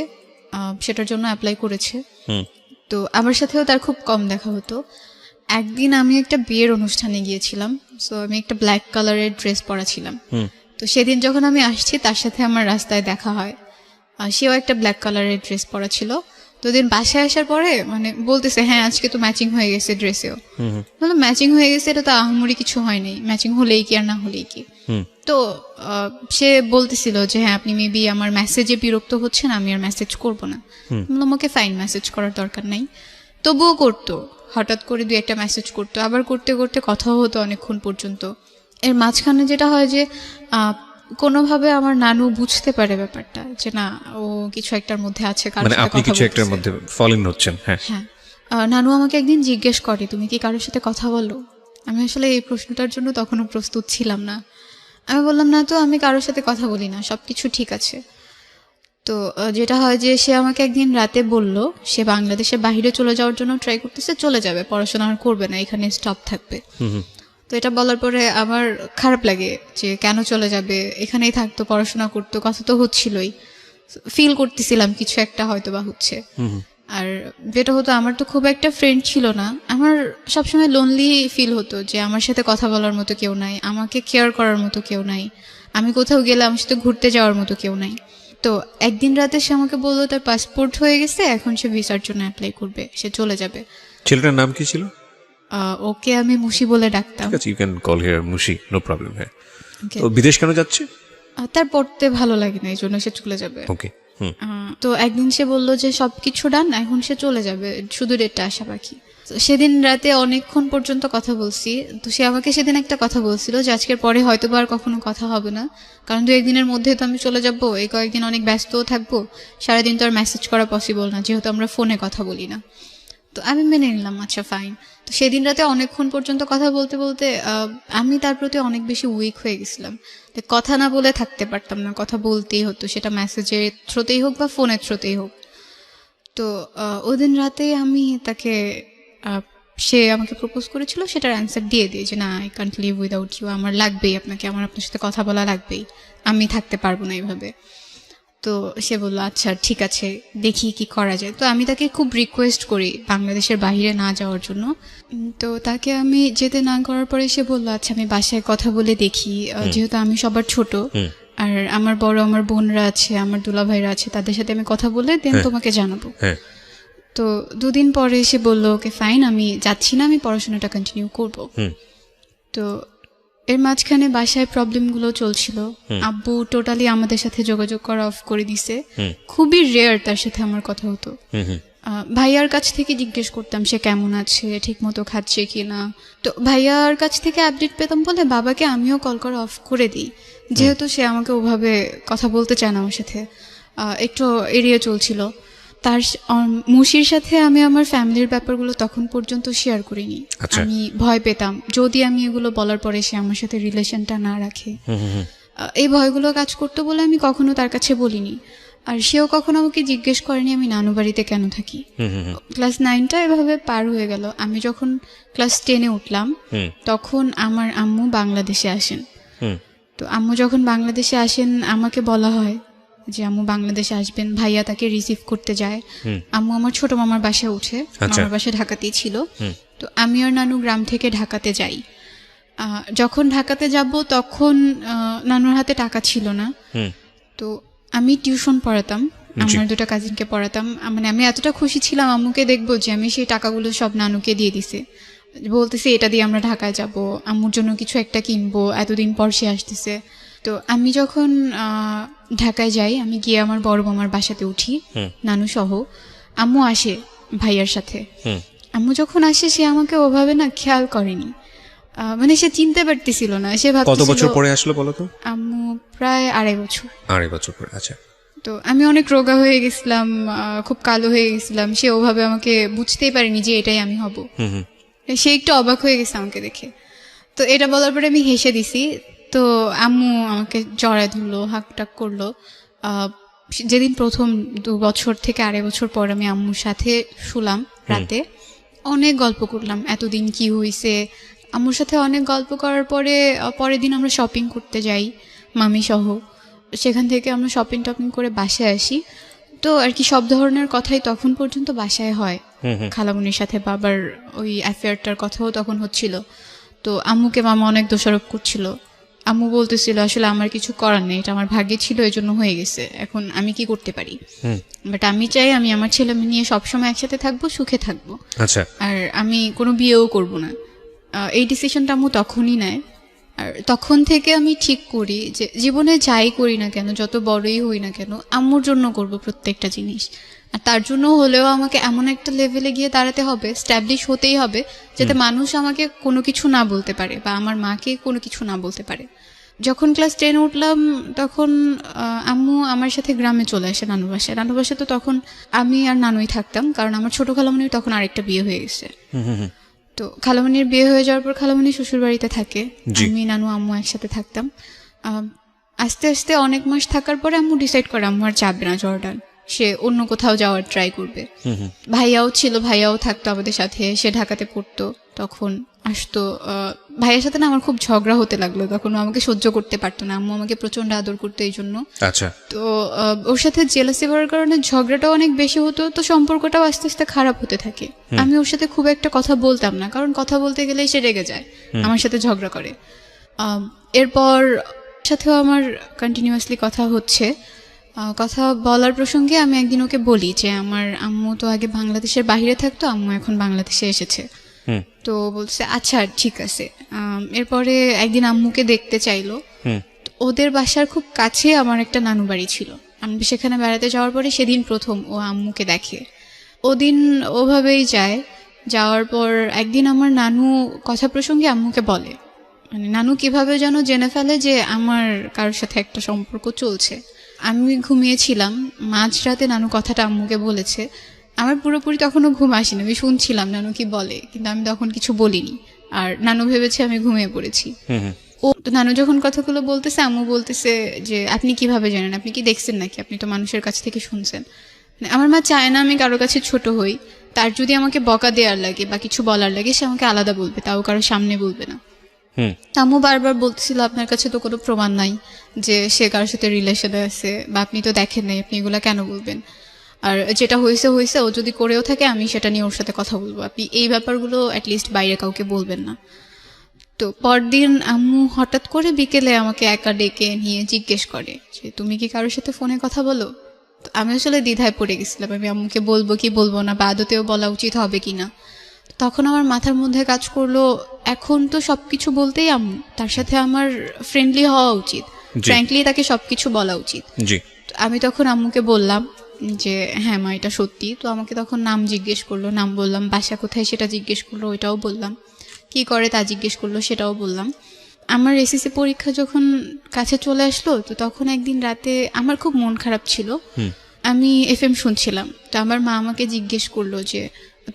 সেটার জন্য অ্যাপ্লাই করেছে। তো আমার সাথেও তার খুব কম দেখা হতো। একদিন আমি একটা বিয়ের অনুষ্ঠানে গিয়েছিলাম, সো আমি একটা ব্ল্যাক কালারের ড্রেস পরা ছিলাম। তো সেদিন যখন আমি আসছি তার সাথে আমার রাস্তায় দেখা হয়, সেও একটা ব্ল্যাক কালারের ড্রেস পরা ছিল। তো দিন বাসায় আসার পরে মানে বলতেছে হ্যাঁ আজকে তো ম্যাচিং হয়ে গেছে ড্রেসেও। বললাম ম্যাচিং হয়ে গেছে, এটা তো আহামরি কিছু হয় নাই, ম্যাচিং হলেই কি আর না হলেই কি। তো সে বলতেছিল যে হ্যাঁ আপনি মেবি আমার মেসেজে বিরক্ত হচ্ছেন, আমি আর মেসেজ করবো না। বললাম ওকে ফাইন, মেসেজ করার দরকার নাই। তবুও করতো, হঠাৎ করে 2-1টা মেসেজ করতো, আবার করতে করতে কথাও হতো অনেকক্ষণ পর্যন্ত। এর মাঝখানে যেটা হয় যে কোনোভাবে আমার নানু বুঝতে পারে ব্যাপারটা যে না ও কিছু একটার মধ্যে আছে, কারোর মানে সাথে আপনি কথা কিছু একটার বলতেছে। মধ্যে ফল ইন হচ্ছেন। হ্যাঁ। হ্যাঁ, নানু আমাকে একদিন জিজ্ঞেস করে তুমি কি কারোর সাথে কথা বলো? আমি আসলে এই প্রশ্নটার জন্য তখনও প্রস্তুত ছিলাম না। আমি বললাম না তো, আমি কারোর সাথে কথা বলি না, সবকিছু ঠিক আছে। তো যেটা হয় যে সে আমাকে একদিন রাতে বলল সে বাংলাদেশের বাইরে চলে যাওয়ার জন্য ট্রাই করতেছে, চলে যাবে, পড়াশোনা আর করবে না, এখানে স্টপ থাকবে। তো এটা বলার পরে আমার খারাপ লাগে যে কেন চলে যাবে, এখানেই থাকতো, পড়াশোনা করতো, কথা তো হচ্ছিলই, ফিল করতেছিলাম কিছু একটা হয়তো বা হচ্ছে। আর যেটা হতো, আমার তো খুব একটা ফ্রেন্ড ছিল না, আমার সবসময় লোনলি ফিল হতো যে আমার সাথে কথা বলার মতো কেউ নাই, আমাকে কেয়ার করার মতো কেউ নাই, আমি কোথাও গেলে আমার সাথে ঘুরতে যাওয়ার মতো কেউ নাই। তো একদিন রাতে সে আমাকে বললো তার পাসপোর্ট হয়ে গেছে, এখন সে ভিসার জন্য অ্যাপ্লাই করবে, সে চলে যাবে। ছেলেটার নাম কি ছিল? ওকে আমি মুশি বলে ডাকতাম। ঠিক আছে, you can call here Mushi, no problem. হ্যাঁ। Okay. তো বিদেশ কেন যাচ্ছে? তার পড়তে ভালো লাগে না, এই জন্য সে চলে যাবে। ওকে। তো একদিন সে বললো যে সবকিছু ডান, এখন সে চলে যাবে, শুধু ডেটটা আসা বাকি। তো সেদিন রাতে অনেকক্ষণ পর্যন্ত কথা বলছি। তো সে আমাকে সেদিন একটা কথা বলছিল যে আজকের পরে হয়তো বা আর কখনো কথা হবে না, কারণ 2-1 দিনের মধ্যে তো আমি চলে যাবো, এই কয়েকদিন অনেক ব্যস্তও থাকবো, সারাদিন তো আর মেসেজ করা পসিবল না, যেহেতু আমরা ফোনে কথা বলি না। তো আমি মেনে নিলাম, আচ্ছা ফাইন। তো সেদিন রাতে অনেকক্ষণ পর্যন্ত কথা বলতে বলতে আমি তার প্রতি অনেক বেশি উইক হয়ে গেছিলাম। তো কথা না বলে থাকতে পারতাম না, কথা বলতেই হতো, সেটা মেসেজের থ্রুতেই হোক বা ফোনের থ্রুতেই হোক। তো ওই দিন রাতে আমি তাকে সে আমাকে প্রপোজ করেছিল, সেটার অ্যান্সার দিয়ে দিই যে না I can't live without you, আমার লাগবেই আপনাকে, আমার আপনার সাথে কথা বলা লাগবেই, আমি থাকতে পারবো না এইভাবে। তো সে বললো আচ্ছা ঠিক আছে, দেখি কি করা যায়। তো আমি তাকে খুব রিকোয়েস্ট করি বাংলাদেশের বাইরে না যাওয়ার জন্য। তো তাকে আমি যেতে না করার পরে সে বললো আচ্ছা আমি বাসায় কথা বলে দেখি, যেহেতু আমি সবার ছোট, আর আমার বড় আমার বোনরা আছে, আমার দুলাভাইরা আছে, তাদের সাথে আমি কথা বলে দেন তোমাকে জানাবো। তো 2 দিন পরে সে বললো ওকে ফাইন, আমি যাচ্ছি না, আমি পড়াশোনাটা কন্টিনিউ করব। তো এর মাঝখানে বাসায় প্রবলেমগুলো চলছিল, আব্বু টোটালি আমাদের সাথে যোগাযোগ করা অফ করে দিছে, খুবই রেয়ার তার সাথে আমার কথা হতো। ভাইয়ার কাছ থেকে জিজ্ঞেস করতাম সে কেমন আছে, ঠিক মতো খাচ্ছে কিনা। তো ভাইয়ার কাছ থেকে আপডেট পেতাম বলে বাবাকে আমিও কল করা অফ করে দিই, যেহেতু সে আমাকে ওভাবে কথা বলতে চায় না আমার সাথে, একটু এড়িয়ে চলছিল। তার মুশির সাথে আমি আমার ফ্যামিলির ব্যাপারগুলো তখন পর্যন্ত শেয়ার করিনি। আমি ভয় পেতাম যদি আমি এগুলো বলার পরে সে আমার সাথে রিলেশনটা না রাখে, এই ভয়গুলো কাজ করতো বলে আমি কখনো তার কাছে বলিনি। আর সেও কখনো আমাকে জিজ্ঞেস করেনি আমি নানু বাড়িতে কেন থাকি। ক্লাস 9টা এভাবে পার হয়ে গেল। আমি যখন ক্লাস 10-এ উঠলাম তখন আমার আম্মু বাংলাদেশে আসেন। তো আম্মু যখন বাংলাদেশে আসেন আমাকে বলা হয় যে আম্মু বাংলাদেশে আসবেন, ভাইয়া তাকে রিসিভ করতে যায়। আম্মু আমার ছোট মামার বাসায় উঠে, মামার বাসা ঢাকাতেই ছিল। তো আমি আর নানু গ্রাম থেকে ঢাকাতে যাই। যখন ঢাকাতে যাব তখন নানুর হাতে টাকা ছিল না। তো আমি টিউশন পড়াতাম, আমার 2টা কাজিনকে পড়াতাম। মানে আমি এতটা খুশি ছিলাম আম্মুকে দেখবো যে আমি সেই টাকাগুলো সব নানুকে দিয়ে দিছি, বলতেছি এটা দিয়ে আমরা ঢাকায় যাব, আম্মুর জন্য কিছু একটা কিনবো, এতদিন পর সে আসতেছে। তো আমি যখন ঢাকায় যাই, আমি গিয়ে আমার বড় মামার বাসাতে উঠি নানু সহ। আম্মু আসে ভাইয়ার সাথে। আম্মু যখন আসে সে আমাকে ওভাবে না খেয়াল করেনি, মানে সে চিনতে পারতেছিল না। সে ভাবতেছিল কত বছর পরে আসলো বলো তো? আম্মু প্রায় 2.5 বছর। 2.5 বছর পরে। আচ্ছা। তো আমি অনেক রোগা হয়ে গেছিলাম, খুব কালো হয়ে গেছিলাম। সে ওভাবে আমাকে বুঝতেই পারেনি যে এটাই আমি হব। সে একটু অবাক হয়ে গেছে আমাকে দেখে। তো এটা বলার পরে আমি হেসে দিছি। তো আম্মু আমাকে জড়ায় ধরলো, হাঁকটাক করলো। যেদিন প্রথম 2 বছর থেকে 2.5 বছর পর আমি আম্মুর সাথে শুলাম রাতে, অনেক গল্প করলাম এতদিন কি হয়েছে। আম্মুর সাথে অনেক গল্প করার পরে পরের দিন আমরা শপিং করতে যাই মামি সহ। সেখান থেকে আমরা শপিং টপিং করে বাসায় আসি। তো আর কি সব ধরনের কথাই তখন পর্যন্ত বাসায় হয়। খালামুনির সাথে বাবার ওই অ্যাফেয়ারটার কথাও তখন হচ্ছিল। তো আম্মুকে মামা অনেক দোষারোপ করছিল। আম্মু বলতেছিল আসলে আমার কিছু করার নেই, এটা আমার ভাগ্যে ছিল, এই জন্য হয়ে গেছে, এখন আমি কি করতে পারি। বাট আমি চাই আমি আমার ছেলে মেয়ে নিয়ে সবসময় একসাথে থাকবো, সুখে থাকবো। আচ্ছা। আর আমি কোনো বিয়েও করব না। এই ডিসিশনটা আম্মু তখনই নেয়। আর তখন থেকে আমি ঠিক করি যে জীবনে যাই করি না কেন, যত বড়ই হই না কেন, আম্মুর জন্য করব প্রত্যেকটা জিনিস। আর তার জন্য হলেও আমাকে এমন একটা লেভেলে গিয়ে দাঁড়াতে হবে, স্ট্যাবলিশ হতেই হবে, যাতে মানুষ আমাকে কোনো কিছু না বলতে পারে বা আমার মাকে কোনো কিছু না বলতে পারে। যখন ক্লাস 10 উঠলাম তখন আম্মু আমার সাথে গ্রামে চলে আসে নানু বাসায়। নানু বাসায় তো তখন আমি আর নানুই থাকতাম, কারণ আমার ছোট খালামণির তখন আরেকটা বিয়ে হয়ে গেছে। তো খালামণির বিয়ে হয়ে যাওয়ার পর খালামণি শ্বশুর বাড়িতে থাকে, আমি নানু আম্মু একসাথে থাকতাম। আস্তে আস্তে অনেক মাস থাকার পরে আম্মু ডিসাইড করে আম্মু আর যাবে না জর্ডান, সে অন্য কোথাও যাওয়ার ট্রাই করবে। ভাইয়াও ছিল, ভাইয়াও থাকতো আমাদের সাথে, সে ঢাকাতে পড়তো, তখন আসতো। ভাইয়ের সাথে না আমার খুব ঝগড়া হতে লাগলো, তখন ও আমাকে সহ্য করতে পারতো না। আম্মু আমাকে প্রচন্ড আদর করতো এই জন্য। আচ্ছা। তো ওর সাথে জেলাসি করার কারণে ঝগড়াটাও অনেক বেশি হতো, তো সম্পর্কটাও আস্তে আস্তে খারাপ হতে থাকে। আমি ওর সাথে খুব একটা কথা বলতাম না, কারণ কথা বলতে গেলেই সে রেগে যায়, আমার সাথে ঝগড়া করে। এরপর সাথেও আমার কন্টিনিউয়াসলি কথা হচ্ছে। কথা বলার প্রসঙ্গে আমি একদিন ওকে বলি যে আমার আম্মু তো আগে বাংলাদেশের বাইরে থাকতো, আম্মু এখন বাংলাদেশে এসেছে। তো বলছে আচ্ছা ঠিক আছে। এরপরে একদিন আম্মুকে দেখতে চাইলো। ওদের বাসার খুব কাছে আমার একটা নানু বাড়ি ছিল। আমি সেখানে বেড়াতে যাওয়ার পরে সেদিন প্রথম ও আম্মুকে দেখে। ওদিন ওভাবেই যায়। যাওয়ার পর একদিন আমার নানু কথা প্রসঙ্গে আম্মুকে বলে, মানে নানু কিভাবে যেন জেনে ফেলে যে আমার কারোর সাথে একটা সম্পর্ক চলছে। আমি ঘুমিয়েছিলাম, মাঝরাতে নানু কথাটা আম্মুকে বলেছে। আমার পুরোপুরি তখনও ঘুম আসেনি, আমি শুনছিলাম নানু কি বলে, কিন্তু আমি তখন কিছু বলিনি। আর নানু ভেবেছে আমি ঘুমিয়ে পড়েছি। ও তো নানু যখন কথাগুলো বলতেছে আম্মু বলতেছে যে আপনি কিভাবে জানেন, আপনি কি দেখছেন নাকি, আপনি তো মানুষের কাছ থেকে শুনছেন। আমার মা চায় না আমি কারো কাছে ছোট হই। তার যদি আমাকে বকা দেওয়ার লাগে বা কিছু বলার লাগে সে আমাকে আলাদা বলবে, তাও কারো সামনে বলবে না। আম্মু বারবার বলতেছিল আপনার কাছে তো কোনো প্রমাণ নাই যে সে কারোর সাথে রিলেশনে আছে, বা আপনি তো দেখেন নাই, আপনি এগুলা কেন বলবেন। আর যেটা হয়েছে হয়েছে, ও যদি করেও থাকে আমি সেটা নিয়ে ওর সাথে কথা বলবো, আপনি এই ব্যাপারগুলো অ্যাটলিস্ট বাইরে কাউকে বলবেন না। তো পরদিন আম্মু হঠাৎ করে বিকেলে আমাকে একা ডেকে নিয়ে জিজ্ঞেস করে যে তুমি কি কারোর সাথে ফোনে কথা বলো। তো আমি আসলে দ্বিধায় পড়ে গেছিলাম, আমি আম্মুকে বলবো কি বলবো না, বা আদতেও বলা উচিত হবে কিনা। তখন আমার মাথার মধ্যে কাজ করলো এখন তো সবকিছু বলতেই আম্মু, তার সাথে আমার ফ্রেন্ডলি হওয়া উচিত, ফ্র্যাঙ্কলি তাকে সবকিছু বলা উচিত। আমি তখন আম্মুকে বললাম যে হ্যাঁ মা এটা সত্যি। তো আমাকে তখন নাম জিজ্ঞেস করলো, নাম বললাম, বাসা কোথায় সেটা জিজ্ঞেস করলো, ওইটাও বললাম, কি করে তা জিজ্ঞেস করলো, সেটাও বললাম। আমার এসএসসি পরীক্ষা যখন কাছে চলে আসলো, তো তখন একদিন রাতে আমার খুব মন খারাপ ছিল, আমি এফএম শুনছিলাম। তো আমার মা আমাকে জিজ্ঞেস করলো যে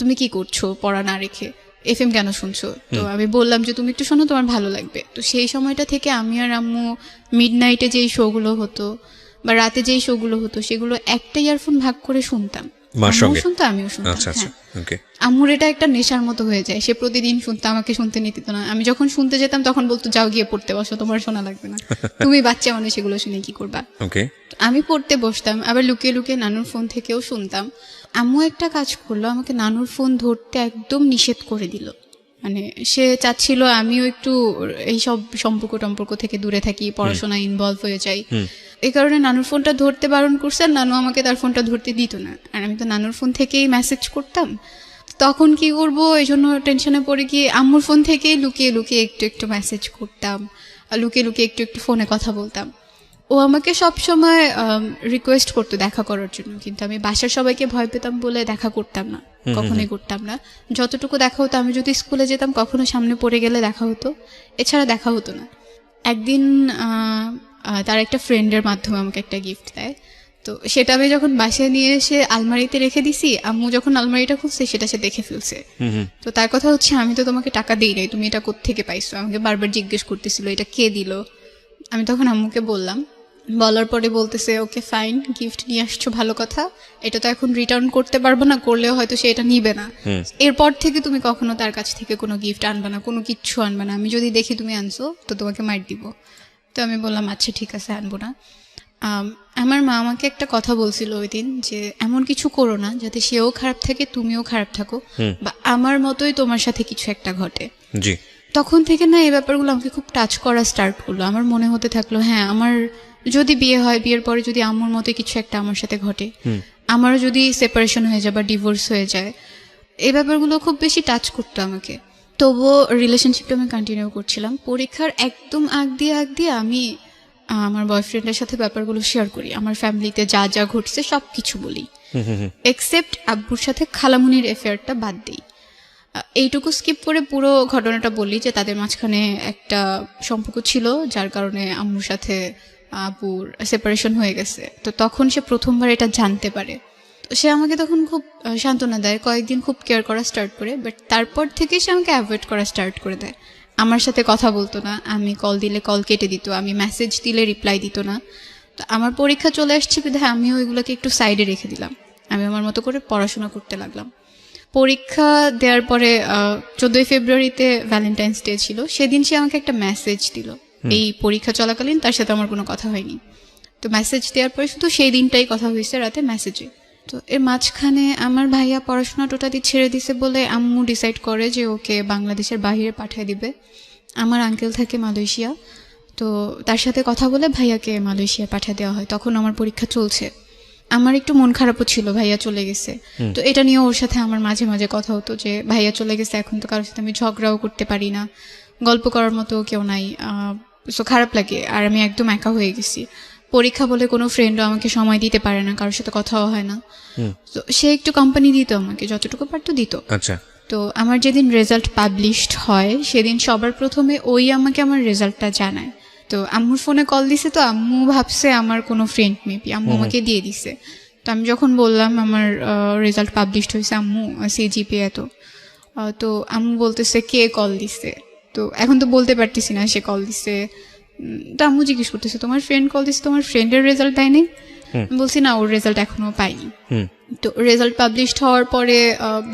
তুমি কি করছো পড়া না রেখে, এফএম কেন শুনছো। তো আমি বললাম যে তুমি একটু শোনো, তোমার ভালো লাগবে। তো সেই সময়টা থেকে আমি আর আম্মু মিডনাইটে যেই শোগুলো হতো বা রাতে যেই শোগুলো হতো সেগুলো একটা ইয়ারফোন ভাগ করে শুনতাম। মার আম্মুও সঙ্গে? শুনতো, আমিও শুনতাম। আচ্ছা আচ্ছা, হ্যাঁ, ওকে। আম্মুর এটা একটা নেশার মতো হয়ে যায়, সে প্রতিদিন শুনতো, আমাকে শুনতে নিতে দিত না। আমি যখন শুনতে যেতাম তখন বলতো যাও গিয়ে পড়তে বসো, তোমার শোনা লাগবে না, তুমি বাচ্চা মানুষ, সেগুলো শুনে কি করবা। ওকে। আমি পড়তে বসতাম, আবার লুকিয়ে লুকিয়ে নানুর ফোন থেকেও শুনতাম। আম্মু একটা কাজ করলো, আমাকে নানুর ফোন ধরতে একদম নিষেধ করে দিল। মানে সে চাচ্ছিল আমিও একটু এইসব সম্পর্ক থেকে দূরে থাকি, পড়াশোনায় ইনভলভ হয়ে যাই। এই কারণে নানুর ফোনটা ধরতে বারণ করছে, আর নানু আমাকে তার ফোনটা ধরতে দিত না। আর আমি তো নানুর ফোন থেকেই মেসেজ করতাম, তখন কি করবো এই জন্য টেনশনে পড়ে গিয়ে আম্মুর ফোন থেকেই লুকিয়ে লুকিয়ে একটু একটু মেসেজ করতাম, আর লুকিয়ে লুকিয়ে একটু একটু ফোনে কথা বলতাম। ও আমাকে সব সময় রিকোয়েস্ট করতো দেখা করার জন্য, কিন্তু আমি বাসার সবাইকে ভয় পেতাম বলে দেখা করতাম না, কখনোই করতাম না। যতটুকু দেখা হতো, আমি যদি স্কুলে যেতাম কখনো সামনে পড়ে গেলে দেখা হতো, এছাড়া দেখা হতো না। একদিন তার একটা ফ্রেন্ডের মাধ্যমে আমাকে একটা গিফট দেয়, তো সেটা আমি যখন বাসায় নিয়ে এসে আলমারিতে রেখে দিছি, আম্মু যখন আলমারিটা খুলছে সেটা সে দেখে ফেলছে। তো তার কথা হচ্ছে, আমি তো তোমাকে টাকা দিই নাই, তুমি এটা কোত্থেকে পাইছো, আমাকে বারবার জিজ্ঞেস করতেছিল এটা কে দিল। আমি তখন আম্মুকে বললাম, বলার পরে বলতেছে ওকে ফাইন, গিফট নিয়ে আসছো ভালো কথা, এটা তো এখন রিটার্ন করতে পারবো না, করলেও হয়তো সে এটা নিবে না। এরপর থেকে তুমি কখনো তার কাছ থেকে কোনো গিফট আনবে না, কোনো কিচ্ছু আনবে না, আমি যদি দেখি তুমি আনছো তো তোমাকে মার দিব। তো আমি বললাম আচ্ছা ঠিক আছে, আনবো না। আমার মা আমাকে একটা কথা বলছিল ওই দিন, যে এমন কিছু করো না যাতে সেও খারাপ থাকে তুমিও খারাপ থাকো, বা আমার মতোই তোমার সাথে কিছু একটা ঘটে। জি। তখন থেকে না এই ব্যাপারগুলো আমাকে খুব টাচ করা স্টার্ট করলো। আমার মনে হতে থাকলো, হ্যাঁ আমার যদি বিয়ে হয়, বিয়ের পরে যদি আম্মুর মতো কিছু একটা আমার সাথে ঘটে, আমারও যদি সেপারেশন হয়ে যায় বা ডিভোর্স হয়ে যায়, এই ব্যাপারগুলো খুব বেশি টাচ করতো আমাকে। তবুও রিলেশনশিপটা আমি কন্টিনিউ করছিলাম। পরীক্ষার একদম আগ দিয়ে আমি আমার বয়ফ্রেন্ডের সাথে ব্যাপারগুলো শেয়ার করি, আমার ফ্যামিলিতে যা যা ঘটছে সব কিছু বলি, এক্সেপ্ট আব্বুর সাথে খালামুনির অ্যাফেয়ারটা বাদ দিই। এইটুকু স্কিপ করে পুরো ঘটনাটা বলি যে তাদের মাঝখানে একটা সম্পর্ক ছিল, যার কারণে আম্মুর সাথে আব্বুর সেপারেশন হয়ে গেছে। তো তখন সে প্রথমবার এটা জানতে পারে। তো সে আমাকে তখন খুব সান্ত্বনা দেয়, কয়েকদিন খুব কেয়ার করা স্টার্ট করে, বাট তারপর থেকে সে আমাকে অ্যাভয়েড করা স্টার্ট করে দেয়। আমার সাথে কথা বলতো না, আমি কল দিলে কল কেটে দিত, আমি মেসেজ দিলে রিপ্লাই দিত না। তো আমার পরীক্ষা চলে আসছে বিধায় আমিও ওইগুলোকে একটু সাইডে রেখে দিলাম, আমি আমার মতো করে পড়াশোনা করতে লাগলাম। পরীক্ষা দেওয়ার পরে 14 ফেব্রুয়ারিতে ভ্যালেন্টাইন্স ডে ছিল, সেদিন সে আমাকে একটা মেসেজ দিল। এই পরীক্ষা চলাকালীন তার সাথে আমার কোনো কথা হয়নি, তো মেসেজ দেওয়ার পরে শুধু সেই দিনটাই কথা হয়েছে রাতে মেসেজে। তো এর মাঝখানে আমার ভাইয়া পড়াশোনা টোটালি ছেড়ে দিছে বলে আম্মু ডিসাইড করে যে ওকে বাংলাদেশের বাইরে পাঠিয়ে দিবে। আমার আঙ্কেল থাকে মালয়েশিয়া, তো তার সাথে কথা বলে ভাইয়াকে মালয়েশিয়া পাঠিয়ে দেওয়া হয়। তখন আমার পরীক্ষা চলছে, আমার একটু মন খারাপও ছিল, ভাইয়া চলে গেছে। তো এটা নিয়ে ওর সাথে আমার মাঝে মাঝে কথা হতো যে ভাইয়া চলে গেছে, এখন তো কারোর সাথে আমি ঝগড়াও করতে পারি না, গল্প করার মতো কেউ নাই, সো খারাপ লাগে। আর আমি একদম একা হয়ে গেছি, পরীক্ষা বলে কোনো ফ্রেন্ডও আমাকে সময় দিতে পারে না, কারোর সাথে কথাও হয় না। তো সে একটু কোম্পানি দিত আমাকে, যতটুকু পারতো দিত। আচ্ছা। তো আমার যেদিন রেজাল্ট পাবলিশড হয় সেদিন সবার প্রথমে ওই আমাকে আমার রেজাল্টটা জানায়। তো আম্মুর ফোনে কল দিছে, তো আম্মু ভাবছে আমার কোনো ফ্রেন্ড মেবি, আম্মু আমাকে দিয়ে দিছে। তো আমি যখন বললাম আমার রেজাল্ট পাবলিশড হয়েছে আম্মু, সিজিপিএ এত, তো আম্মু বলতেছে কে কল দিছে। তো এখন তো বলতে পারতেছি না সে কল দিছে। তো আম্মু জিজ্ঞেস করতেছে তোমার ফ্রেন্ড কল দিছে, তোমার ফ্রেন্ডের রেজাল্ট দেয়নি? বলছি না, ওর রেজাল্ট এখনো পাইনি। তো রেজাল্ট পাবলিশড হওয়ার পরে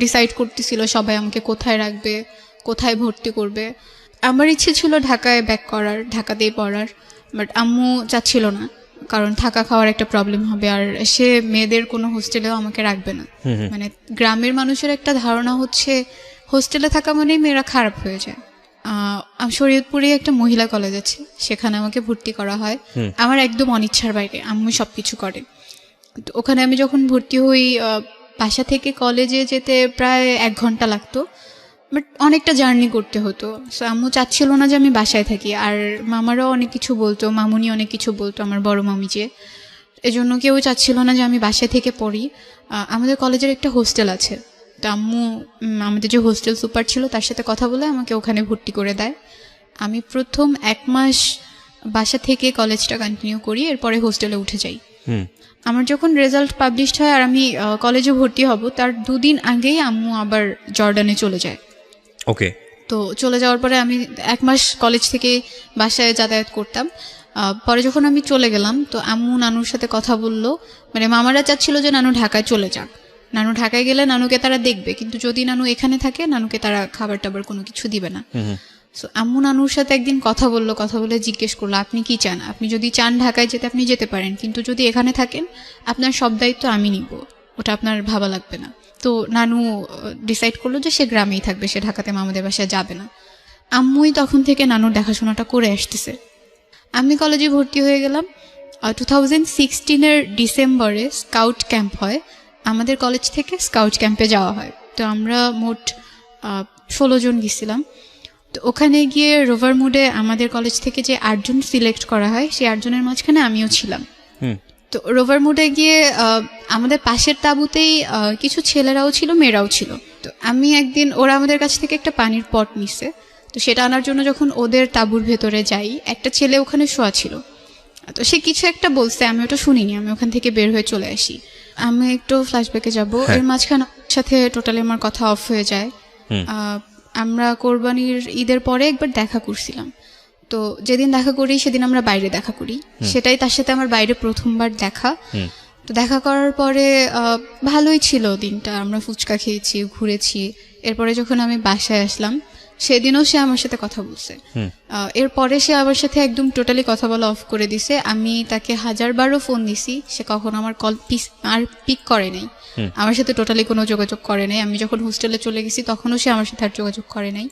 ডিসাইড করতেছিল সবাই আমাকে কোথায় রাখবে, কোথায় ভর্তি করবে। আমার ইচ্ছে ছিল ঢাকায় ব্যাক করার, ঢাকাতেই পড়ার, বাট আম্মু চাচ্ছিল না, কারণ থাকা খাওয়ার একটা প্রবলেম হবে, আর সে মেয়েদের কোনো হোস্টেলেও আমাকে রাখবে না। মানে গ্রামের মানুষের একটা ধারণা হচ্ছে হোস্টেলে থাকা মানেই মেয়েরা খারাপ হয়ে যায়। শরীয়তপুরে একটা মহিলা কলেজ আছে, সেখানে আমাকে ভর্তি করা হয় আমার একদম অনিচ্ছার বাইরে, আম্মু সবকিছু করে। তো ওখানে আমি যখন ভর্তি হই, বাসা থেকে কলেজে যেতে প্রায় 1 ঘন্টা লাগতো, বাট অনেকটা জার্নি করতে হতো। সো আম্মু চাচ্ছিল না যে আমি বাসায় থাকি, আর মামারাও অনেক কিছু বলতো, মামুনি অনেক কিছু বলতো, আমার বড় মামি যে, এজন্য কেউ চাচ্ছিল না যে আমি বাসায় থেকে পড়ি। আমাদের কলেজের একটা হোস্টেল আছে, তো আম্মু আমাদের যে হোস্টেল সুপার ছিল তার সাথে কথা বলে আমাকে ওখানে ভর্তি করে দেয়। আমি প্রথম 1 মাস বাসা থেকে কলেজটা কন্টিনিউ করি, এরপরে হোস্টেলে উঠে যাই। আমার যখন রেজাল্ট পাবলিশড হয় আর আমি কলেজে ভর্তি হব, তার 2 দিন আগেই আম্মু আবার জর্ডানে চলে যায়। ওকে। তো চলে যাওয়ার পরে আমি 1 মাস কলেজ থেকে বাসায় যাতায়াত করতাম। পরে যখন আমি চলে গেলাম তো আম্মু নানুর সাথে কথা বললো, মানে মামারা চাচ্ছিল যে নানু ঢাকায় চলে যাক, নানু ঢাকায় গেলে নানুকে তারা দেখবে, কিন্তু যদি নানু এখানে থাকে নানুকে তারা খাবার টাবার কোনো কিছু দিবে না। সো আম্মু নানুর সাথে একদিন কথা বললো, কথা বলে জিজ্ঞেস করলো আপনি কি চান, আপনি যদি চান ঢাকায় যেতে আপনি যেতে পারেন, কিন্তু যদি এখানে থাকেন আপনার সব দায়িত্ব আমি নিব, ওটা আপনার ভাবা লাগবে না। তো নানু ডিসাইড করলো যে সে গ্রামেই থাকবে, সে ঢাকাতে মামাদের বাসায় যাবে না। আম্মুই তখন থেকে নানুর দেখাশোনাটা করে আসতেছে। আমি কলেজে ভর্তি হয়ে গেলাম 2016 ডিসেম্বরে স্কাউট ক্যাম্প হয়, আমাদের কলেজ থেকে স্কাউট ক্যাম্পে যাওয়া হয়। তো আমরা মোট 16 জন গেছিলাম। তো ওখানে গিয়ে রোভার মুডে আমাদের কলেজ থেকে যে 8 জন সিলেক্ট করা হয় সেই 8 জনের মাঝখানে আমিও ছিলাম। তো রোভার মুডে গিয়ে আমাদের পাশের তাঁবুতেই কিছু ছেলেরাও ছিল মেয়েরাও ছিল। তো আমি একদিন, ওরা আমাদের কাছ থেকে একটা পানির পট নিছে, তো সেটা আনার জন্য যখন ওদের তাঁবুর ভেতরে যাই একটা ছেলে ওখানে শোয়া ছিল। তো সে কিছু একটা বলছে, আমি ওটা শুনিনি, আমি ওখান থেকে বের হয়ে চলে আসি। আমি একটু ফ্ল্যাশব্যাকে যাব, এর মাঝখানে সাথে টোটালি আমার কথা অফ হয়ে যায়। আমরা কোরবানির ঈদের পরে একবার দেখা করছিলাম, তো যেদিন দেখা করি সেদিন আমরা বাইরে দেখা করি, সেটাই তার সাথে আমার বাইরে প্রথমবার দেখা। তো দেখা করার পরে ভালোই ছিল দিনটা, আমরা ফুচকা খেয়েছি, ঘুরেছি। এরপরে যখন আমি বাসায় আসলাম সেদিনও সে আমার সাথে কথা বলছে। এরপরে সে আমার সাথে একদম টোটালি কথা বলা অফ করে দিছে। আমি তাকে 1000বারও ফোন দিছি, সে কখনো আমার কল আর পিক করে নাই, আমার সাথে টোটালি কোনো যোগাযোগ করে নাই। আমি যখন হোস্টেলে চলে গেছি তখনও সে আমার সাথে আর যোগাযোগ করে নাই।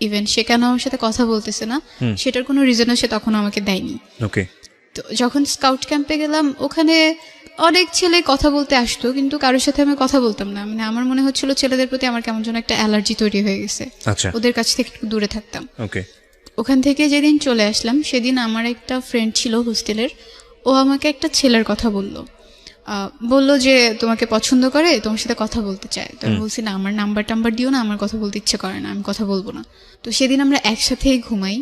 ইভেন সে কেন আমার সাথে কথা বলতেছে না সেটার কোনো রিজনও সে তখন আমাকে দেয়নি। ওকে। তো যখন স্কাউট ক্যাম্পে গেলাম ওখানে অনেক ছেলে কথা বলতে আসতো, কিন্তু কারোর সাথে আমি কথা বলতাম না। মানে আমার মনে হচ্ছিল ছেলেদের প্রতি আমার কেমন যেন একটা অ্যালার্জি তৈরি হয়ে গেছে, ওদের কাছ থেকে একটু দূরে থাকতাম। ওকে। ওখান থেকে যেদিন চলে আসলাম সেদিন আমার একটা ফ্রেন্ড ছিল হোস্টেলের, ও আমাকে একটা ছেলের কথা বললো যে তোমাকে পছন্দ করে, তোমার সাথে কথা বলতে চায়। তো আমি বলছি না, আমার নাম্বার টাম্বার দিও না, আমার কথা বলতে ইচ্ছে করে না, আমি কথা বলবো না। তো সেদিন আমরা একসাথেই ঘুমাই,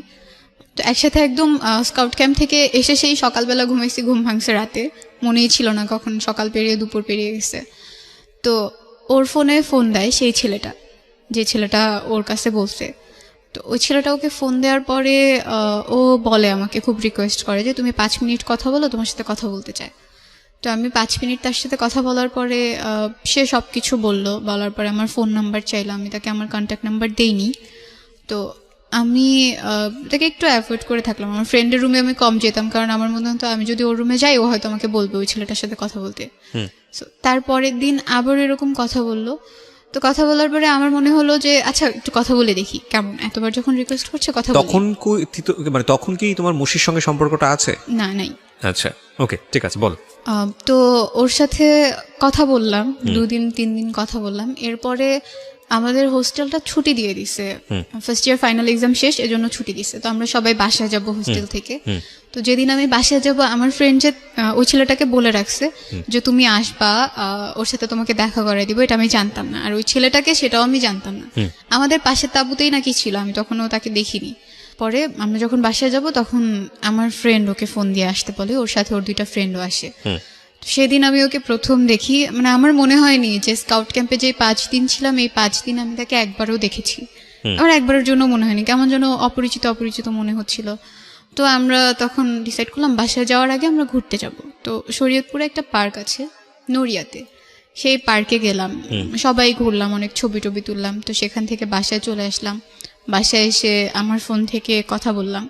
তো একসাথে একদম স্কাউট ক্যাম্প থেকে এসে সেই সকালবেলা ঘুমাইছি, ঘুম ভাঙছে রাতে, মনেই ছিল না কখন সকাল পেরিয়ে দুপুর পেরিয়ে গেছে। তো ওর ফোনে ফোন দেয় সেই ছেলেটা, যে ছেলেটা ওর কাছে বলছে। তো ওই ছেলেটা ওকে ফোন দেওয়ার পরে ও বলে, আমাকে খুব রিকোয়েস্ট করে যে তুমি 5 মিনিট কথা বলো, তোমার সাথে কথা বলতে চায়। তো আমি 5 মিনিট তার সাথে কথা বলার পরে সে সব কিছু বলার পরে আমার ফোন নাম্বার চাইলো, আমি তাকে আমার কন্ট্যাক্ট নাম্বার দেইনি। তো আমি তাকে একটু অ্যাভয়েড করে থাকলাম, আমার ফ্রেন্ডের রুমে আমি কম যেতাম, কারণ আমার মনে হতো আমি যদি ওর রুমে যাই ও হয়তো আমাকে বলবে ওই ছেলেটার সাথে কথা বলতে। সো তারপরের দিন আবার এরকম কথা বললো। তো কথা বলার পরে আমার মনে হলো যে আচ্ছা একটু কথা বলে দেখি কেমন, এতবার যখন রিকোয়েস্ট করছে কথা বলি। মানে তখন কি তোমার মুশির সঙ্গে সম্পর্কটা আছে? না, নাই। আচ্ছা, ওকে, ঠিক আছে, বলো। তো ওর সাথে কথা বললাম, 2-3 দিন কথা বললাম। এরপরে আমাদের হোস্টেলটা ছুটি দিয়ে দিছে, ফার্স্ট ইয়ার ফাইনাল এক্সাম শেষ, এজন্য ছুটি দিছে। তো আমরা সবাই বাসায় যাব হোস্টেল থেকে। তো যেদিন আমি বাসায় যাব আমার ফ্রেন্ড যে ওই ছেলেটাকে বলে রাখছে যে তুমি আসবা, ওর সাথে তোমাকে দেখা করাই দিব, এটা আমি জানতাম না। আর ওই ছেলেটাকে সেটাও আমি জানতাম না, আমাদের পাশের তাঁবুতেই নাকি ছিল, আমি তখনও তাকে দেখিনি। পরে আমরা যখন বাসায় যাব তখন আমার ফ্রেন্ড ওকে ফোন দিয়ে আসতে বলে, ওর সাথে ওর 2টা ফ্রেন্ডও আসে। সেদিন আমি ওকে প্রথম দেখি, মানে আমার মনে হয়নি যে স্কাউট ক্যাম্পে যে 5 দিন ছিলাম এই 5 দিন আমি তাকে একবারও দেখেছি। আমার একবারের জন্য মনে হয়নি, কেমন যেন অপরিচিত অপরিচিত মনে হচ্ছিল। তো আমরা তখন ডিসাইড করলাম বাসায় যাওয়ার আগে আমরা ঘুরতে যাব। তো শরীয়তপুরে একটা পার্ক আছে নড়িয়াতে, সেই পার্কে গেলাম, সবাই ঘুরলাম, অনেক ছবি টবি তুললাম। তো সেখান থেকে বাসায় চলে আসলাম, বাসায় এসে আমার ফোন থেকে কথা বললাম।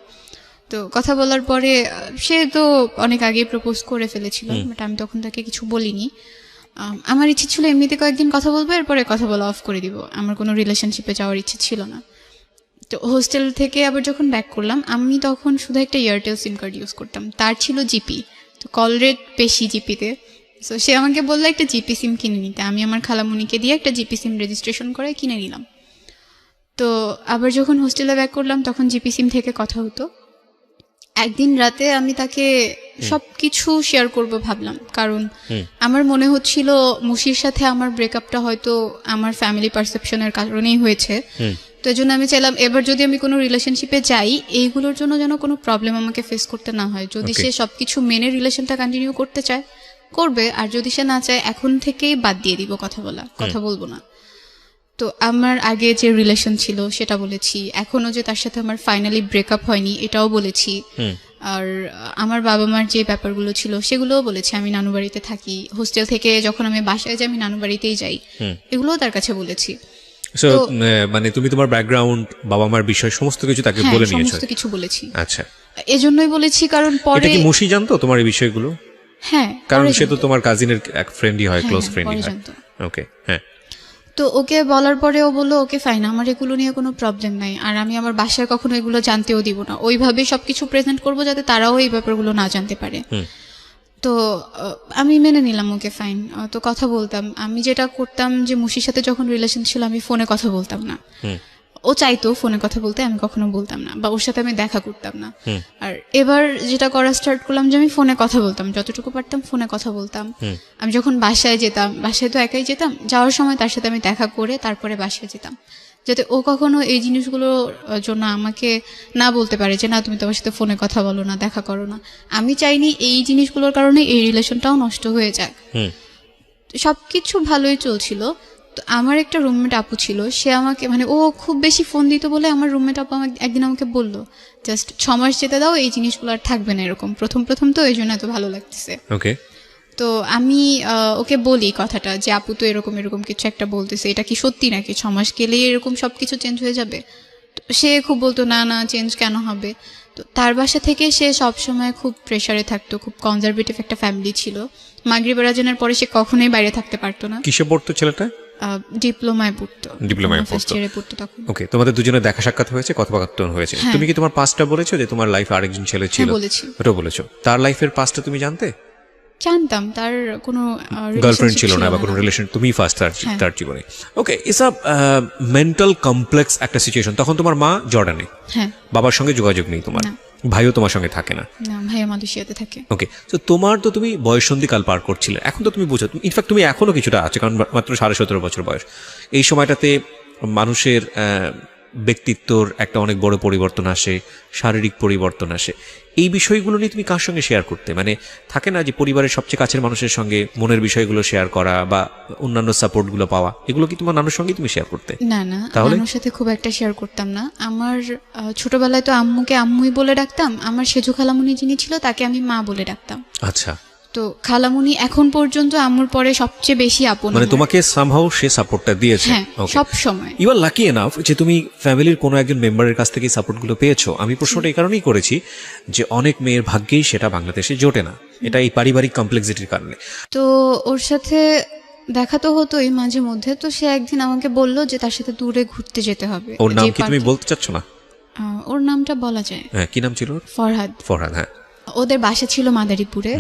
তো কথা বলার পরে সে তো অনেক আগেই প্রপোজ করে ফেলেছিল, বাট আমি তখন তাকে কিছু বলিনি। আমার ইচ্ছে ছিল এমনিতে কয়েকদিন কথা বলবো, এরপরে কথা বলা অফ করে দিব, আমার কোনো রিলেশনশিপে যাওয়ার ইচ্ছে ছিল না। তো হোস্টেল থেকে আবার যখন ব্যাক করলাম, আমি তখন শুধু একটা এয়ারটেল সিম কার্ড ইউজ করতাম, তার ছিল জিপি। তো কল রেট বেশি জিপিতে, সো সে আমাকে বললো একটা জিপি সিম কিনে নিতে। আমি আমার খালামুনিকে দিয়ে একটা জিপি সিম রেজিস্ট্রেশন করে কিনে নিলাম। তো আবার যখন হোস্টেলে ব্যাক করলাম তখন জিপি সিম থেকে কথা হতো। একদিন রাতে আমি তাকে সবকিছু শেয়ার করব ভাবলাম, কারণ আমার মনে হচ্ছিল মুশির সাথে আমার ব্রেকআপটা হয়তো আমার ফ্যামিলি পারসেপশনের কারণেই হয়েছে। তো এই জন্য আমি চাইলাম এবার যদি আমি কোনো রিলেশনশিপে যাই এইগুলোর জন্য যেন কোনো প্রবলেম আমাকে ফেস করতে না হয়। যদি সে সবকিছু মেনে রিলেশনটা কন্টিনিউ করতে চায় করবে, আর যদি সে না চায় এখন থেকেই বাদ দিয়ে দিব কথা বলবো না। তো আমার আগে যে রিলেশন ছিল সেটা বলেছি, এখনো যে তার সাথে আমার ফাইনালি ব্রেকআপ হয়নি এটাও বলেছি। আর আমার বাবা মার যে ব্যাপারগুলো ছিল সেগুলোও বলেছি। আমি নানু বাড়িতে থাকি, হোস্টেল থেকে যখন আমি বাসায় যাই আমি নানু বাড়িতেই যাই, এগুলোও তার কাছে বলেছি। So, মানে তুমি তোমার ব্যাকগ্রাউন্ড, বাবা মার বিষয় সমস্ত কিছু তাকে হ্যাঁ, বলে নিয়েছো? সমস্ত কিছু বলেছি। আচ্ছা, এজন্যই বলেছি কারণ পরে এটা কি মুশি জানতো তোমার এই বিষয়গুলো? হ্যাঁ, কারণ পরে সে তো জানতো। তোমার কাজিনের এক ফ্রেন্ডই হয়, হ্যাঁ, ক্লোজ হ্যাঁ, ফ্রেন্ডই পরে হয়। জানতো। ওকে, হ্যাঁ। তো ওকে বলার পরে ও বললো ওকে ফাইন, আমার এগুলো নিয়ে কোনো প্রবলেম নাই, আর আমি আমার বাসায় কখনো এগুলো জানতেও দিব না, ওইভাবে সবকিছু প্রেজেন্ট করবো যাতে তারাও এই ব্যাপারগুলো না জানতে পারে। তো আমি মেনে নিলাম, ওকে ফাইন। তো কথা বলতাম, আমি যেটা করতাম যে মুশির সাথে যখন রিলেশন ছিল আমি ফোনে কথা বলতাম না। ও চাইতো ফোনে কথা বলতে, আমি কখনো বলতাম না, বা ওর সাথে আমি দেখা করতাম না। আর এবার যেটা করা স্টার্ট করলাম যে আমি ফোনে কথা বলতাম, যতটুকু পারতাম ফোনে কথা বলতাম। আমি যখন বাসায় যেতাম, বাসায় তো একাই যেতাম, যাওয়ার সময় তার সাথে আমি দেখা করে তারপরে বাসায় যেতাম, যাতে ও কখনো এই জিনিসগুলোর জন্য আমাকে না বলতে পারে যে না তুমি তোমার সাথে ফোনে কথা বলো না, দেখা করো না। আমি চাইনি এই জিনিসগুলোর কারণে এই রিলেশনটাও নষ্ট হয়ে যাক। সবকিছু ভালোই চলছিল। তো আমার একটা রুমমেট আপু ছিল, সে আমাকে মানে ও খুব বেশি ফোন দিত বলে আমার রুমমেট আপু একদিন আমাকে বললো জাস্ট 6 মাস যেতে দাও, এই জিনিসগুলো আর থাকবে না এরকম, প্রথম প্রথম তো এই জন্য এত ভালো লাগতেছে। ওকে, তো আমি ওকে বলি কথাটা যে আপু তো এরকম এরকম কিছু একটা বলতেছে, এটা কি সত্যি নাকি 6 মাস গেলেই এরকম সবকিছু চেঞ্জ হয়ে যাবে? তো সে খুব বলতো না না চেঞ্জ কেন হবে। তো তার বাসা থেকে সে সবসময় খুব প্রেশারে থাকতো, খুব কনজারভেটিভ একটা ফ্যামিলি ছিল। মাগরিব আজানের পরে সে কখনোই বাইরে থাকতে পারতো না। কিসে পড়তো ছেলেটা? ডিপ্লোমায় পড়তো, ডিপ্লোমায় ফার্স্ট পড়তো। ইয়ারে পড়তো তখন। ওকে, তোমাদের দুজনের দেখা সাক্ষাৎ হয়েছে, কথাবার্তা হয়েছে। হ্যাঁ। তুমি কি তোমার পাস্টটা বলেছো যে তোমার লাইফে আরেকজন ছেলে ছিল? হ্যাঁ, বলেছি। ওটা বলেছো। তার লাইফের পাস্টটা তুমি জানতে? জানতাম, তার কোনো গার্লফ্রেন্ড relationship ছিল না বা কোনো না। রিলেশন, তুমি ফার্স্ট হ্যাঁ। তার জীবনে। ওকে, ইটস আ মেন্টাল কমপ্লেক্স একটা সিচুয়েশন। তখন তোমার মা জর্ডানে, হ্যাঁ, বাবার সঙ্গে যোগাযোগ নেই তোমার, না। ভাইও তোমার সঙ্গে থাকে না। না, ভাইয়া মালয়েশিয়াতে থাকে। ওকে, তো তোমার তো তুমি বয়ঃসন্ধিকাল পার করছিলে, এখন তো তুমি বুঝো, ইনফ্যাক্ট তুমি এখনো কিছুটা আছে, কারণ মাত্র 17.5 বছর বয়স। এই সময়টাতে মানুষের ব্যক্তিত্বর একটা অনেক বড় পরিবর্তন আসে, শারীরিক পরিবর্তন আসে। এই বিষয়গুলো নিয়ে তুমি কার সঙ্গে শেয়ার করতে? মানে থাকে না যে পরিবারের সবচেয়ে কাছের মানুষের সঙ্গে মনের বিষয়গুলো শেয়ার করা বা অন্যান্য সাপোর্টগুলো পাওয়া, এগুলো কি তোমার নানুর সঙ্গেই তুমি শেয়ার করতে? না না, তাহলে? নানুর সাথে খুব একটা শেয়ার করতাম না। আমার ছোটবেলায় তো আম্মুকে আম্মুই বলে ডাকতাম, আমার সেজু খালামুনি যিনি ছিল তাকে আমি মা বলে ডাকতাম। আচ্ছা, তো খালামুনি এখন পর্যন্ত আম্মুর পরে সবচেয়ে বেশি আপন মানে আমার। তোমাকে সামহাউ সে সাপোর্টটা দিয়েছে। হ্যাঁ, সব সময়। ইউ আর লাকি এনাফ যে তুমি ফ্যামিলির কোনো একজন মেম্বারের কাছ থেকে সাপোর্টগুলো পেয়েছো। আমি প্রশ্নটা এই কারণেই করেছি যে অনেক মেয়ের ভাগ্যেই সেটা বাংলাদেশে জোটে না, এটা এই পারিবারিক কমপ্লেক্সিটির কারণে। তো ওর সাথে দেখা তো হতোই মাঝে মধ্যে। তো সে একদিন আমাকে বলল যে তার সাথে দূরে ঘুরতে যেতে হবে। ওর নাম যে কি তুমি park-এ। বলতে চাচ্ছ না? ওর নামটা বলা যায়, হ্যাঁ, কি নাম ছিল ওর? ফরহাদ। ফরহাদ, হ্যাঁ। ওদের বাসা ছিল মাদারীপুরে,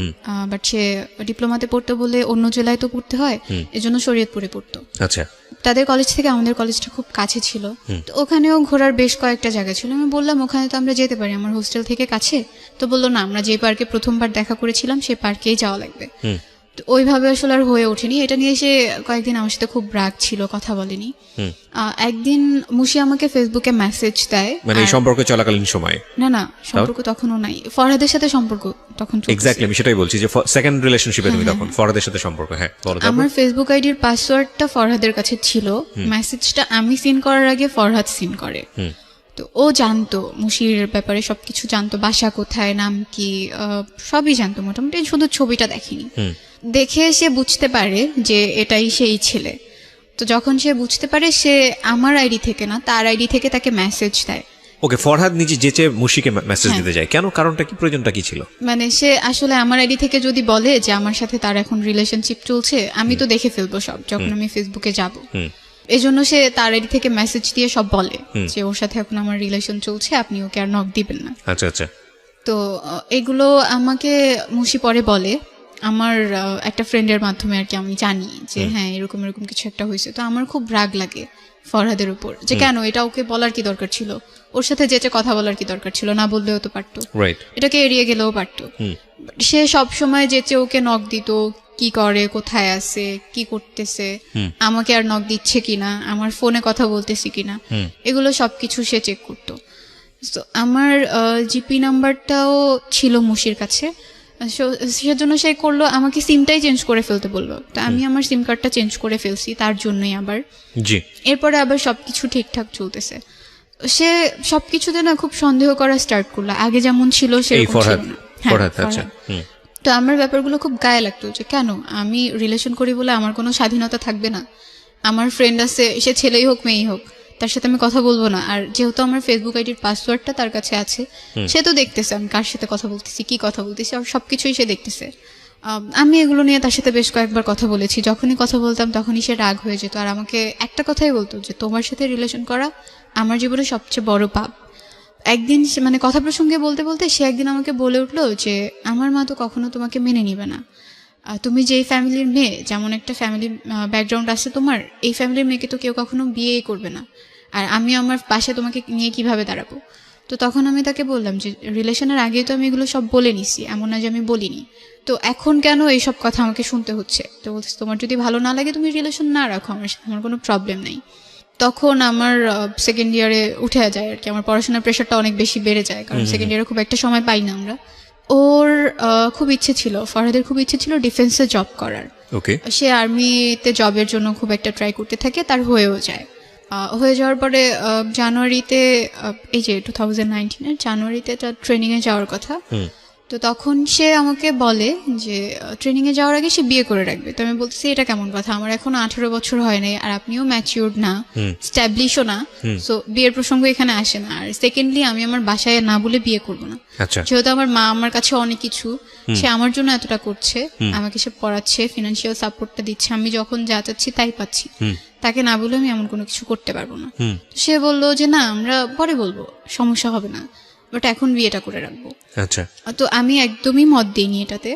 বাট সে ডিপ্লোমাতে পড়তো বলে অন্য জেলায় তো পড়তে হয়, এজন্য শরীয়তপুরে পড়তো। আচ্ছা, তাদের কলেজ থেকে আমাদের কলেজটা খুব কাছে ছিল। তো ওখানেও ঘোরার বেশ কয়েকটা জায়গা ছিল। আমি বললাম ওখানে তো আমরা যেতে পারি, আমার হোস্টেল থেকে কাছে। তো বললো না, আমরা যে পার্কে প্রথমবার দেখা করেছিলাম সেই পার্কেই যাওয়া লাগবে। তো ওইভাবে আসলে আর হয়ে ওঠেনি। এটা নিয়ে সে কয়েকদিন আমার সাথে খুব রাগ ছিল, কথা বলেনি। একদিন মুশি আমাকে ফেসবুকে মেসেজ দেয়, মানে এই সম্পর্ক চলাকালীন সময়? না না, সম্পর্ক তখনও নাই, ফরহাদের সাথে সম্পর্ক তখন চলছে। এক্স্যাক্টলি, আমি সেটাই বলছি যে সেকেন্ড রিলেশনশিপে তুমি তখন ফরহাদের সাথে সম্পর্ক। হ্যাঁ, বলো। তারপর? আমার ফেসবুক আইডির পাসওয়ার্ডটা ফরহাদের কাছে ছিল, মেসেজটা আমি সিন করার আগে ফরহাদ সিন করে। তো ও জানতো মুশির ব্যাপারে সবকিছু জানতো, বাসা কোথায়, নাম কি, সবই জানতো মোটামুটি, শুধু ছবিটা দেখেনি। দেখে সে বুঝতে পারে যে এটাই সেই ছেলে। তো যখন সে বুঝতে পারে, সে আমার আইডি থেকে না তার আইডি থেকে তাকে মেসেজ দেয়। ওকে, ফরহাদ নিজে যেচে মুশিকে মেসেজ দিতে যায় কেন? কারণটা কি, প্রয়োজনটা কি ছিল? মানে সে আসলে আমার আইডি থেকে যদি বলে যে আমার সাথে তার এখন রিলেশনশিপ চলছে, আমি তো দেখে ফেলবো সব যখন আমি ফেসবুকে যাব। এই জন্য সে তার আইডি থেকে মেসেজ দিয়ে সব বলে যে ওর সাথে এখন আমার রিলেশন চলছে, আপনি ওকে আর নক দিবেন না। আচ্ছা আচ্ছা। তো এগুলো আমাকে মুশি পরে বলে, আমার একটা ফ্রেন্ডের মাধ্যমে আর কি আমি জানি যে হ্যাঁ এরকম এরকম কিছু একটা হয়েছে। তো আমার খুব রাগ লাগে ফরহাদের উপর যে কেন এটা ওকে বলার কি দরকার ছিল, ওর সাথে যেচে কথা বলার কি দরকার ছিল, না বললেও তো পারতো, রাইট, এটাকে এড়িয়ে গেলেও পারতো। সে সব সময় যেচে ওকে নক দিত, কি করে, কোথায় আছে, কি করতেছে, আমাকে আর নক দিচ্ছে কিনা, আমার ফোনে কথা বলতেছি কিনা, এগুলো সবকিছু সে চেক করতো। তো আমার জিপি নাম্বারটাও ছিল মুশির কাছে, সেজন্য সে করলো আমাকে সিমটাই চেঞ্জ করে ফেলতে বললো। তো আমি আমার সিম কার্ডটা চেঞ্জ করে ফেলছি তার জন্যই আবার। জি। এরপরে আবার সবকিছু ঠিকঠাক চলতেছে। সে সবকিছুতে না খুব সন্দেহ করা স্টার্ট করলো, আগে যেমন ছিল এই সেরকম ছিল ফরহাদ না। হ্যাঁ, ফরহাদ আচ্ছা ফরহাদ। তো আমার ব্যাপারগুলো খুব গায়ে লাগতো যে কেন আমি রিলেশন করি বলে আমার কোনো স্বাধীনতা থাকবে না? আমার ফ্রেন্ড আছে, সে ছেলেই হোক মেয়েই হোক, তার সাথে আমি কথা বলবো না? আর যেহেতু আমার ফেসবুক আইডির পাসওয়ার্ডটা তার কাছে আছে, সে তো দেখতেছে আমি কার সাথে কথা বলতেছি, কি কথা বলতেছি, আর সবকিছুই সে দেখতেছে। আমি এগুলো নিয়ে তার সাথে বেশ কয়েকবার কথা বলেছি, যখনই কথা বলতাম তখনই সে রাগ হয়ে যেত, আর আমাকে একটা কথাই বলতো যে তোমার সাথে রিলেশন করা আমার জীবনে সবচেয়ে বড় পাপ। একদিন মানে কথা প্রসঙ্গে বলতে বলতে সে একদিন আমাকে বলে উঠলো যে আমার মা তো কখনো তোমাকে মেনে নিবে না, তুমি যেই ফ্যামিলির মেয়ে, যেমন একটা ফ্যামিলি ব্যাকগ্রাউন্ড আছে তোমার, এই ফ্যামিলির মেয়েকে তো কেউ কখনো বিয়েই করবে না, আর আমি আমার পাশে তোমাকে নিয়ে কিভাবে দাঁড়াবো? তো তখন আমি তাকে বললাম যে রিলেশনের আগেই তো আমি এগুলো সব বলে নিছি, এমন না যে আমি বলিনি, তো এখন কেন এইসব কথা আমাকে শুনতে হচ্ছে? তো বলছে তোমার যদি ভালো না লাগে তুমি রিলেশন না রাখো আমার সাথে, আমার কোনো প্রবলেম নেই। তখন আমার সেকেন্ড ইয়ারে উঠে যায় আর কি, আমার পড়াশোনার প্রেশারটা অনেক বেশি বেড়ে যায়, কারণ সেকেন্ড ইয়ারে খুব একটা সময় পাই না আমরা। ওর খুব ইচ্ছে ছিল, ফরহাদের খুব ইচ্ছে ছিল ডিফেন্সে জব করার। ওকে সে আর্মিতে জবের জন্য খুব একটা ট্রাই করতে থাকে, তার হয়েও যায়। হয়ে যাওয়ার পরে জানুয়ারিতে, এই যে 2019-এর জানুয়ারিতে তার ট্রেনিংয়ে যাওয়ার কথা। তো তখন সে আমাকে বলে যে ট্রেনিংয়ে যাওয়ার আগে সে বিয়ে করে রাখবে। তো আমি বলতেছি এটা কেমন কথা, আমার এখনো 18 বছর হয় নাই, আর আপনিও ম্যাচিউরড না, স্ট্যাবলিশও না, সো বিয়ের প্রসঙ্গ এখানে আসে না। আর সেকেন্ডলি আমি আমার বাসায় না বলে বিয়ে করব না, আচ্ছা যেহেতু আমার মা আমার কাছে অনেক কিছু, সে আমার জন্য এতটা করছে, আমাকে সে পড়াচ্ছে, ফিনান্সিয়াল সাপোর্টটা দিচ্ছে, আমি যখন যা চাচ্ছি তাই পাচ্ছি, তাকে না বলে আমি এমন কোনো কিছু করতে পারবো না। তো সে বললো যে না আমরা পরে বলবো, সমস্যা হবে না, বাট এখন বিয়েটা করে রাখবো। আচ্ছা তো আমি একদমই মত দিইনি এটাতে।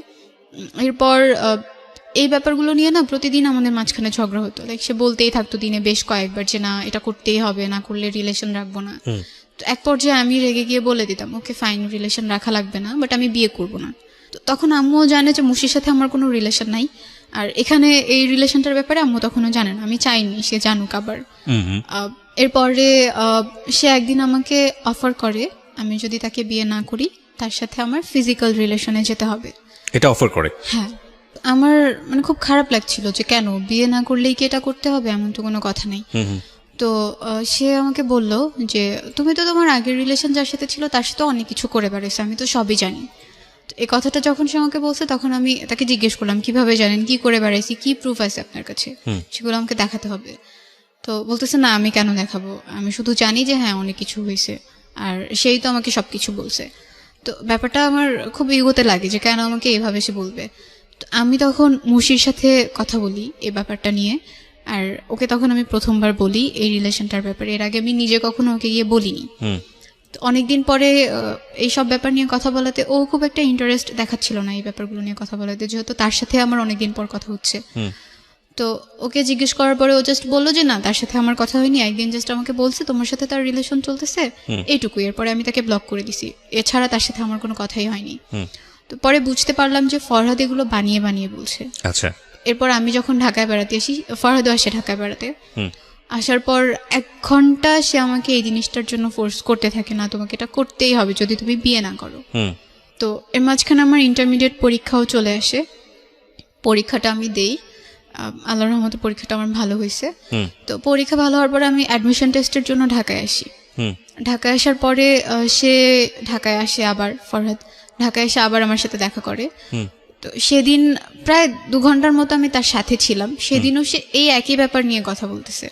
এরপর এই ব্যাপারগুলো নিয়ে না প্রতিদিন আমাদের মাঝখানে ঝগড়া হতো, লাইক সে বলতেই থাকতো দিনে বেশ কয়েকবার যে না এটা করতেই হবে, না করলে রিলেশন রাখবো না। তো এক পর্যায়ে আমি রেগে গিয়ে বলে দিতাম ওকে ফাইন, রিলেশন রাখা লাগবে না, বাট আমি বিয়ে করবো না। তো তখন আম্মুও জানে যে মুশির সাথে আমার কোনো রিলেশন নাই, আর এখানে এই রিলেশনটার ব্যাপারে আম্মু তখনও জানে না, আমি চাইনি সে জানুক আবার। এরপরে সে একদিন আমাকে অফার করে আমি যদি তাকে বিয়ে না করি তার সাথে আমার ফিজিক্যাল রিলেশনে যেতে হবে। এটা অফার করে? হ্যাঁ, আমার মানে খুব খারাপ লাগছিল যে কেন বিয়ে না করলেই কি এটা করতে হবে, এমন তো কোনো কথা নেই। তো সে আমাকে বলল যে তুমি তো তোমার আগের রিলেশন যার সাথে ছিল তার সাথে অনেক কিছু করে বেড়েছো, আমি তো সবই জানি। তো এই কথাটা যখন সে আমাকে বলছে তখন আমি তাকে জিজ্ঞেস করলাম কিভাবে জানেন, কি করে বেড়াইছি, কি প্রুফ আছে আপনার কাছে, সেগুলো আমাকে দেখাতে হবে। তো বলতেছে না আমি কেন দেখাবো, আমি শুধু জানি যে হ্যাঁ অনেক কিছু হয়েছে, আর সেই তো আমাকে সবকিছু বলছে। তো ব্যাপারটা আমার খুব ইগোতে লাগে যে কেন আমাকে এভাবে সে বলবে। তো আমি তখন মুশির সাথে কথা বলি এই ব্যাপারটা নিয়ে, আর ওকে তখন আমি প্রথমবার বলি এই রিলেশনটার ব্যাপারে, এর আগে আমি নিজে কখনো ওকে গিয়ে বলিনি। তো অনেকদিন পরে এইসব ব্যাপার নিয়ে কথা বলাতে ও খুব একটা ইন্টারেস্ট দেখাচ্ছিল না এই ব্যাপারগুলো নিয়ে কথা বলাতে, যেহেতু তার সাথে আমার অনেকদিন পর কথা হচ্ছে। তো ওকে জিজ্ঞেস করার পরে ও জাস্ট বললো যে না তার সাথে আমার কথা হয়নি, একদিন জাস্ট আমাকে বলছে তোমার সাথে তার রিলেশন চলতেছে, এইটুকুই। এরপরে আমি তাকে ব্লক করে দিছি, এছাড়া তার সাথে আমার কোনো কথাই হয়নি। তো পরে বুঝতে পারলাম যে ফরহাদ এগুলো বানিয়ে বানিয়ে বলছে। আচ্ছা। এরপর আমি যখন ঢাকায় বেড়াতে আসি, ফরহাদও আসে ঢাকায় বেড়াতে, আসার পর 1 ঘন্টা সে আমাকে এই জিনিসটার জন্য ফোর্স করতে থাকে, না তোমাকে এটা করতেই হবে যদি তুমি বিয়ে না করো। তো এর মাঝখানে আমার ইন্টারমিডিয়েট পরীক্ষাও চলে আসে, পরীক্ষাটা আমি দেই, আল্লাহর রহমতে পরীক্ষাটা আমার ভালো হয়েছে। তো পরীক্ষা ভালো হওয়ার পরে আমি অ্যাডমিশন টেস্টের জন্য ঢাকায় আসি। ঢাকায় আসার পরে সে ঢাকায় আসে, আবার ফরহাদ ঢাকায় এসে আবার আমার সাথে দেখা করে। তো সেদিন প্রায় 2 ঘন্টার মতো আমি তার সাথে ছিলাম, সেদিনও সে এই একই ব্যাপার নিয়ে কথা বলতেছে।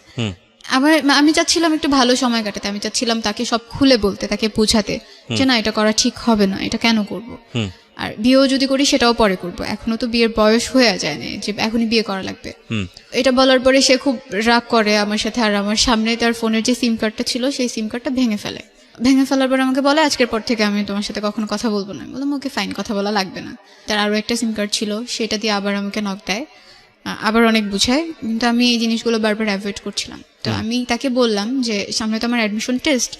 আবার আমি চাচ্ছিলাম একটু ভালো সময় কাটাতে, আমি চাচ্ছিলাম তাকে সব খুলে বলতে, তাকে বোঝাতে যে না এটা করা ঠিক হবে না, এটা কেন করব, আর বিয়েও যদি করি সেটাও পরে করব, এখনো তো বিয়ের বয়স হয়ে যায় না যে এখনই বিয়ে করা লাগবে। এটা বলার পরে সে খুব রাগ করে আমার সাথে, আর আমার সামনে তার ফোনের যে সিম কার্ডটা ছিল সেই সিম কার্ডটা ভেঙে ফেলার পর আমাকে বলে আজকের পর থেকে আমি তোমার সাথে কখনো কথা বলবো না। বললাম ওকে ফাইন, কথা বলা লাগবে না। তার আরও একটা সিম কার্ড ছিল, সেটা দিয়ে আবার আমাকে নক দেয়, আবার অনেক বুঝায়, কিন্তু আমি এই জিনিসগুলো বারবার অ্যাভয়েড করছিলাম। তো আমি তাকে বললাম যে সামনে তো আমার অ্যাডমিশন টেস্ট,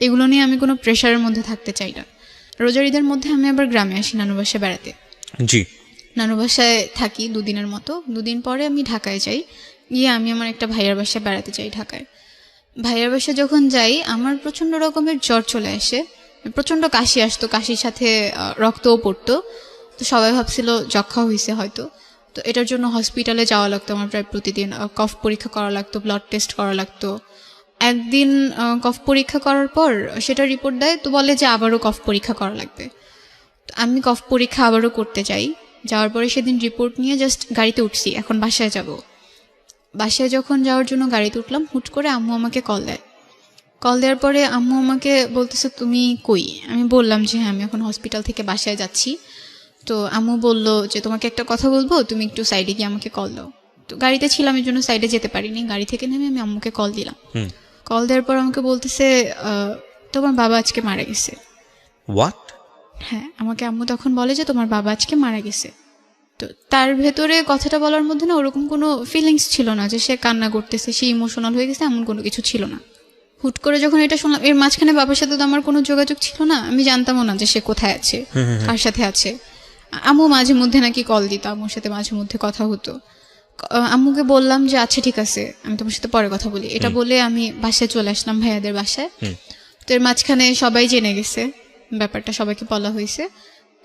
এগুলো নিয়ে আমি কোনো প্রেশারের মধ্যে থাকতে চাই না। রোজার ঈদের মধ্যে আমি আবার গ্রামে আসি নানু বাসায় বেড়াতে। জি। নানু বাসায় থাকি 2 দিনের মতো, 2 দিন পরে আমি ঢাকায় যাই, গিয়ে আমি আমার একটা ভাইয়ার বাসায় বেড়াতে যাই ঢাকায়। ভাইয়ার বাসায় যখন যাই আমার প্রচণ্ড রকমের জ্বর চলে আসে, প্রচণ্ড কাশি আসতো, কাশির সাথে রক্তও পড়তো। তো সবাই ভাবছিল যক্ষা হয়েছে হয়তো। তো এটার জন্য হসপিটালে যাওয়া লাগতো আমার প্রায় প্রতিদিন, কফ পরীক্ষা করা লাগতো, ব্লাড টেস্ট করা লাগতো, একদিন কফ পরীক্ষা করার পর সেটা রিপোর্ট দেয়, তো বলে যে আবারও কফ পরীক্ষা করা লাগবে। তো আমি কফ পরীক্ষা আবারও করতে যাই। যাওয়ার পরে সেদিন রিপোর্ট নিয়ে জাস্ট গাড়িতে উঠছি, এখন বাসায় যাব। বাসায় যখন যাওয়ার জন্য গাড়িতে উঠলাম, হুট করে আম্মু আমাকে কল দেয়। কল দেওয়ার পরে আম্মু আমাকে বলতেছে তুমি কই। আমি বললাম যে হ্যাঁ আমি এখন হসপিটাল থেকে বাসায় যাচ্ছি। তো আম্মু বলল যে তোমাকে একটা কথা বলবো, তুমি একটু সাইডে গিয়ে আমাকে কল দাও। তো গাড়িতে ছিলাম, এই জন্য সাইডে যেতে পারিনি। গাড়ি থেকে নেমে আমি আম্মুকে কল দিলাম। কল দেওয়ার পর আমাকে বলতেছে তোমার বাবা আজকে মারা গেছে। হোয়াট? হ্যাঁ, আমাকে আম্মু তখন বলে যে তোমার বাবা আজকে মারা গেছে। তো তার ভেতরে কথাটা বলার মধ্যে না ওরকম কোনো ফিলিংস ছিল না যে সে কান্না করতেছে, সে ইমোশনাল হয়ে গেছে, এমন কোনো কিছু ছিল না। হুট করে যখন এটা শুনলাম, এর মাঝখানে বাবার সাথে তো আমার কোনো যোগাযোগ ছিল না, আমি জানতামও না যে সে কোথায় আছে, কার সাথে আছে। আম্মু মাঝে মধ্যে নাকি কল দিত, আম্মুর সাথে মাঝে মধ্যে কথা হতো। আম্মুকে বললাম যে আচ্ছা ঠিক আছে, আমি তোমার সাথে পরে কথা বলি, এটা বলে আমি বাসায় চলে আসলাম, ভাইয়াদের বাসায়। তো এর মাঝখানে সবাই জেনে গেছে ব্যাপারটা, সবাইকে বলা হয়েছে।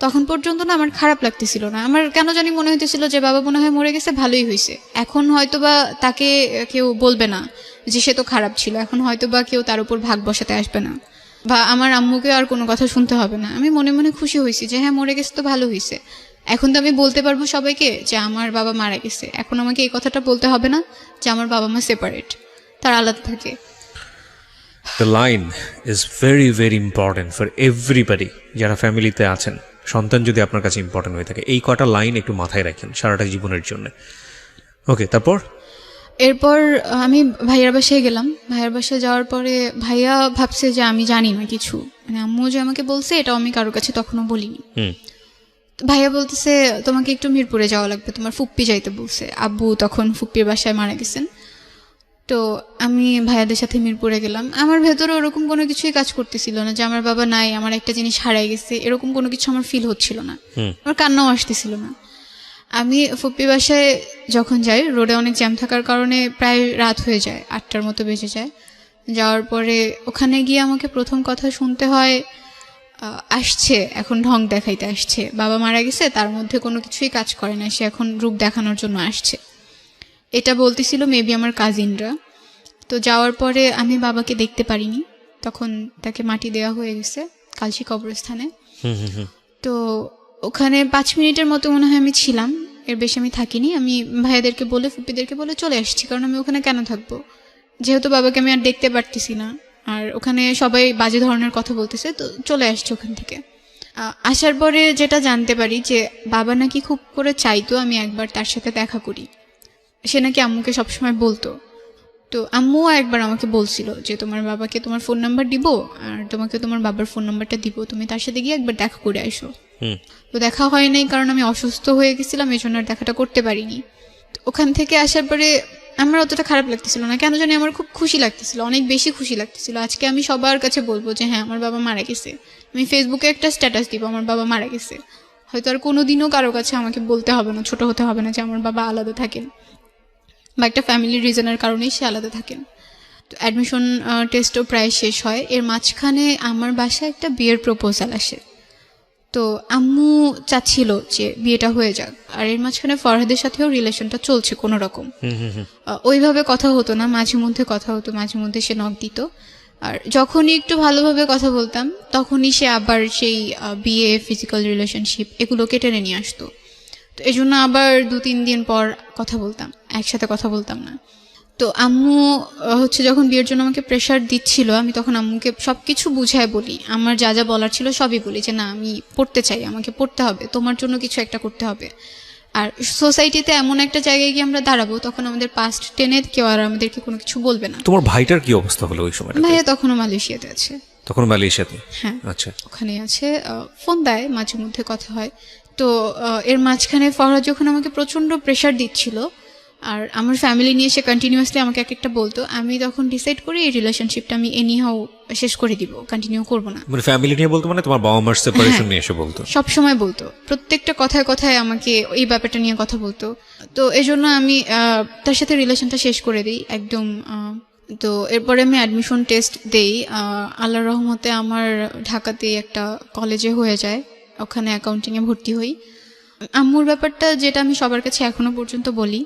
তখন পর্যন্ত না আমার খারাপ লাগতেছিল না, আমার কেন জানি মনে হইতেছিল যে বাবা মনে হয় মরে গেছে, ভালোই হয়েছে। এখন হয়তো বা তাকে কেউ বলবে না যে সে তো খারাপ ছিল, এখন হয়তো বা কেউ তার উপর ভাগ বসাতে আসবে না, বা আমার আম্মুকে আর কোনো কথা শুনতে হবে না। আমি মনে মনে খুশি হয়েছি যে হ্যাঁ মরে গেছে তো ভালো হয়েছে। এখন তো আমি বলতে পারবো সবাইকে যে আমার বাবা মারা গেছে। এখন আমাকে এই কথাটা বলতে হবে না যে আমার বাবা মা সেপারেট, তার আলাদা থাকে। The line is very very important for everybody. যারা ফ্যামিলিতে আছেন, সন্তান যদি আপনার কাছে ইম্পর্টেন্ট হয়ে থাকে, এই কটা লাইন একটু মাথায় রাখেন সারাটা জীবনের জন্য। ওকে, তারপর? এরপর আমি ভাইয়ার বাসায় গেলাম। ভাইয়ার বাসায় যাওয়ার পরে ভাইয়া ভাবছে যে আমি জানি না কিছু, মানে আম্মু যে আমাকে বলছে এটাও আমি কারোর কাছে তখনও বলিনি। তো ভাইয়া বলতেছে তোমাকে একটু মিরপুরে যাওয়া লাগবে, তোমার ফুপ্পি যাইতে বলছে। আব্বু তখন ফুপ্পির বাসায় মারা গেছেন। তো আমি ভাইয়াদের সাথে মিরপুরে গেলাম। আমার ভেতরে ওরকম কোনো কিছুই কাজ করতেছিল না যে আমার বাবা নাই, আমার একটা জিনিস হারাই গেছে, এরকম কোনো কিছু আমার ফিল হচ্ছিল না, আমার কান্নাও আসতেছিল না। আমি ফুপ্পি বাসায় যখন যাই, রোডে অনেক জ্যাম থাকার কারণে প্রায় রাত হয়ে যায়, 8টার মতো বেজে যায়। যাওয়ার পরে ওখানে গিয়ে আমাকে প্রথম কথা শুনতে হয় আসছে এখন ঢং দেখাইতে আসছে, বাবা মারা গেছে, তার মধ্যে কোনো কিছুই কাজ করে না, সে এখন রূপ দেখানোর জন্য আসছে, এটা বলতেছিল মেবি আমার কাজিনরা। তো যাওয়ার পরে আমি বাবাকে দেখতে পারিনি, তখন তাকে মাটি দেওয়া হয়ে গেছে কালশি কবরস্থানে। তো ওখানে 5 মিনিটের মতো মনে হয় আমি ছিলাম, এর বেশি আমি থাকিনি। আমি ভাইয়াদেরকে বলে, ফুপ্পিদেরকে বলে চলে আসছি, কারণ আমি ওখানে কেন থাকবো, যেহেতু বাবাকে আমি আর দেখতে পারতেছি না, আর ওখানে সবাই বাজে ধরনের কথা বলতেছে, তো চলে আসছি ওখান থেকে। আসার পরে যেটা জানতে পারি যে বাবা নাকি খুব করে চাইতো আমি একবার তার সাথে দেখা করি, সে নাকি আম্মুকে সবসময় বলতো। তো আম্মুও একবার আমাকে বলছিল যে তোমার বাবাকে তোমার ফোন নাম্বার দিব, আর তোমাকে তোমার বাবার ফোন নাম্বারটা দিব, তুমি তার সাথে গিয়ে একবার দেখা করে আসো। তো দেখা হয় নাই, কারণ আমি অসুস্থ হয়ে গেছিলাম, এই জন্য আর দেখাটা করতে পারিনি। ওখান থেকে আসার পরে আমার অতটা খারাপ লাগতেছিল না, কেন জানি আমার খুব খুশি লাগতেছিল, অনেক বেশি খুশি লাগতেছিল। আজকে আমি সবার কাছে বলবো যে হ্যাঁ আমার বাবা মারা গেছে, আমি ফেসবুকে একটা স্ট্যাটাস দিব আমার বাবা মারা গেছে। হয়তো আর কোনোদিনও কারো কাছে আমাকে বলতে হবে না, ছোট হতে হবে না যে আমার বাবা আলাদা থাকেন, বা একটা ফ্যামিলির রিজনের কারণেই সে আলাদা থাকেন। তো অ্যাডমিশন টেস্টও প্রায় শেষ হয়, এর মাঝখানে আমার বাসায় একটা বিয়ের প্রপোজাল আসে। তো আম্মু চাচ্ছিল যে বিয়েটা হয়ে যাক, আর এর মাঝখানে ফরহাদের সাথেও রিলেশনটা চলছে কোনো রকম। ওইভাবে কথা হতো না, মাঝে মধ্যে কথা হতো, মাঝে মধ্যে সে নক দিত, আর যখনই একটু ভালোভাবে কথা বলতাম তখনই সে আবার সেই বিয়ে, ফিজিক্যাল রিলেশনশিপ এগুলোকে টেনে নিয়ে আসতো। তো এই জন্য আবার 2-3 দিন পর কথা বলতাম, একসাথে কথা বলতাম না। তো আম্মু হচ্ছে যখন বিয়ের জন্য আমাকে প্রেশার দিচ্ছিল, আমি তখন আম্মুকে সবকিছু বুঝায় বলি, আমার যা যা বলার ছিল সবই বলি, যে না আমি পড়তে চাই, আমাকে পড়তে হবে, তোমার জন্য কিছু একটা করতে হবে। আর সোসাইটিতে এমন একটা জায়গায় গিয়ে আমরা দাঁড়াবো, তখন আমাদের পাস্ট টেনে কেউ আর আমাদেরকে কোনো কিছু বলবে না। তোমার ভাইটার কি অবস্থা হলো ওই সময়? ভাইয়া তখনও মালয়েশিয়াতে আছে। তখন মালয়েশিয়াতে? হ্যাঁ, আচ্ছা, ওখানে আছে। ফোন দেয়, মাঝে মধ্যে কথা হয়। তো এর মাঝখানে ফরহাদ যখন আমাকে প্রচণ্ড প্রেশার দিচ্ছিল, আর আমার ফ্যামিলি নিয়ে সে কন্টিনিউয়াসলি আমাকে এক একটা বলতো, আমি তখন ডিসাইড করি এই রিলেশনশিপটা আমি এনিহাও শেষ করে দিব, কন্টিনিউ করব না। মানে ফ্যামিলি নিয়ে বলতো, মানে তোমার বাবা মার সেপারেশন নিয়ে এসে বলতো? সব সময় বলতো, প্রত্যেকটা কথায় কথায় আমাকে এই ব্যাপারটা নিয়ে কথা বলতো। তো এই জন্য আমি তার সাথে রিলেশনটা শেষ করে দিই একদম। তো এরপরে আমি অ্যাডমিশন টেস্ট দেই, আল্লাহর রহমতে আমার ঢাকাতে একটা কলেজে হয়ে যায়, ওখানে অ্যাকাউন্টিংয়ে ভর্তি হই। আম্মুর ব্যাপারটা যেটা আমি সবার কাছে এখনো পর্যন্ত বলি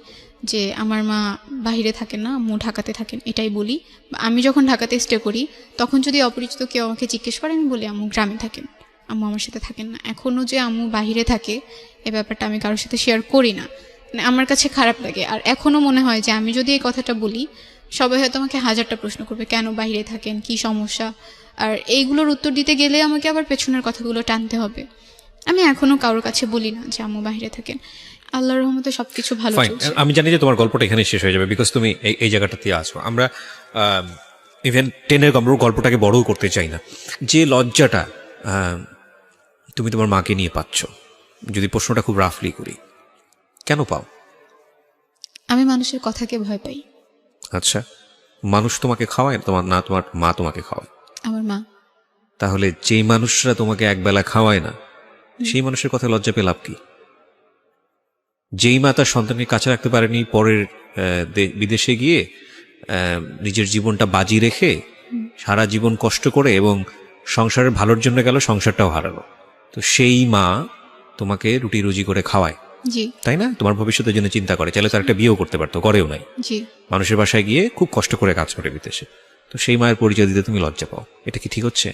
যে আমার মা বাইরে থাকেন না, আম্মু ঢাকাতে থাকেন, এটাই বলি। বা আমি যখন ঢাকাতে স্টে করি তখন যদি অপরিচিত কেউ আমাকে জিজ্ঞেস করে আমি বলি আম্মু গ্রামে থাকেন, আম্মু আমার সাথে থাকেন না। এখনও যে আম্মু বাইরে থাকে এ ব্যাপারটা আমি কারোর সাথে শেয়ার করি না, মানে আমার কাছে খারাপ লাগে। আর এখনও মনে হয় যে আমি যদি এই কথাটা বলি সবাই হয়তো আমাকে হাজারটা প্রশ্ন করবে, কেন বাইরে থাকেন, কি সমস্যা। আর এইগুলোর উত্তর দিতে গেলে আমাকে আবার পেছনের কথাগুলো টানতে হবে। আমি এখনো কারোর কাছে বলি না যে আম্মু বাইরে থাকেন। আল্লাহর রহমতে সবকিছু ভালো ফাইন, চলছে। আমি জানি যে তোমার গল্পটা এখানে শেষ হয়ে যাবে, বিকজ তুমি এই জায়গাটাতে আছো। আমরা ইভেন টেনের গল্পটাকে বড়ও করতে চাই না। যে লজ্জাটা তুমি তোমার মাকে নিয়ে পাচ্ছ, যদি প্রশ্নটা খুব রাফলি করি, কেন পাও? আমি মানুষের কথাকে ভয় পাই। আচ্ছা, মানুষ তোমাকে খাওয়ায় তোমার না, তোমার মা তোমাকে খাওয়ায়? আমার মা। তাহলে যেই মানুষরা তোমাকে একবেলা খাওয়ায় না, সেই মানুষের কথা লজ্জা পেয়ে লাভ কি? যেই মা তার সন্তানকে কাছে রাখতে পারেনি, পরের বিদেশে গিয়ে নিজের জীবনটা বাজি রেখে সারা জীবন কষ্ট করে এবং সংসারের ভালোর জন্য গেল, সংসারটাও হারালো, তো সেই মা তোমাকে রুটি রুজি করে খাওয়ায়, জি তাই না? তোমার ভবিষ্যতের জন্য চিন্তা করে, চাইলে তার একটা বিয়েও করতে পারতো, করেও নাই। জি। মানুষের বাসায় গিয়ে খুব কষ্ট করে কাজ করে বিদেশে, তো সেই মায়ের পরিচয় দিতে তুমি লজ্জা পাও, এটা কি ঠিক হচ্ছে?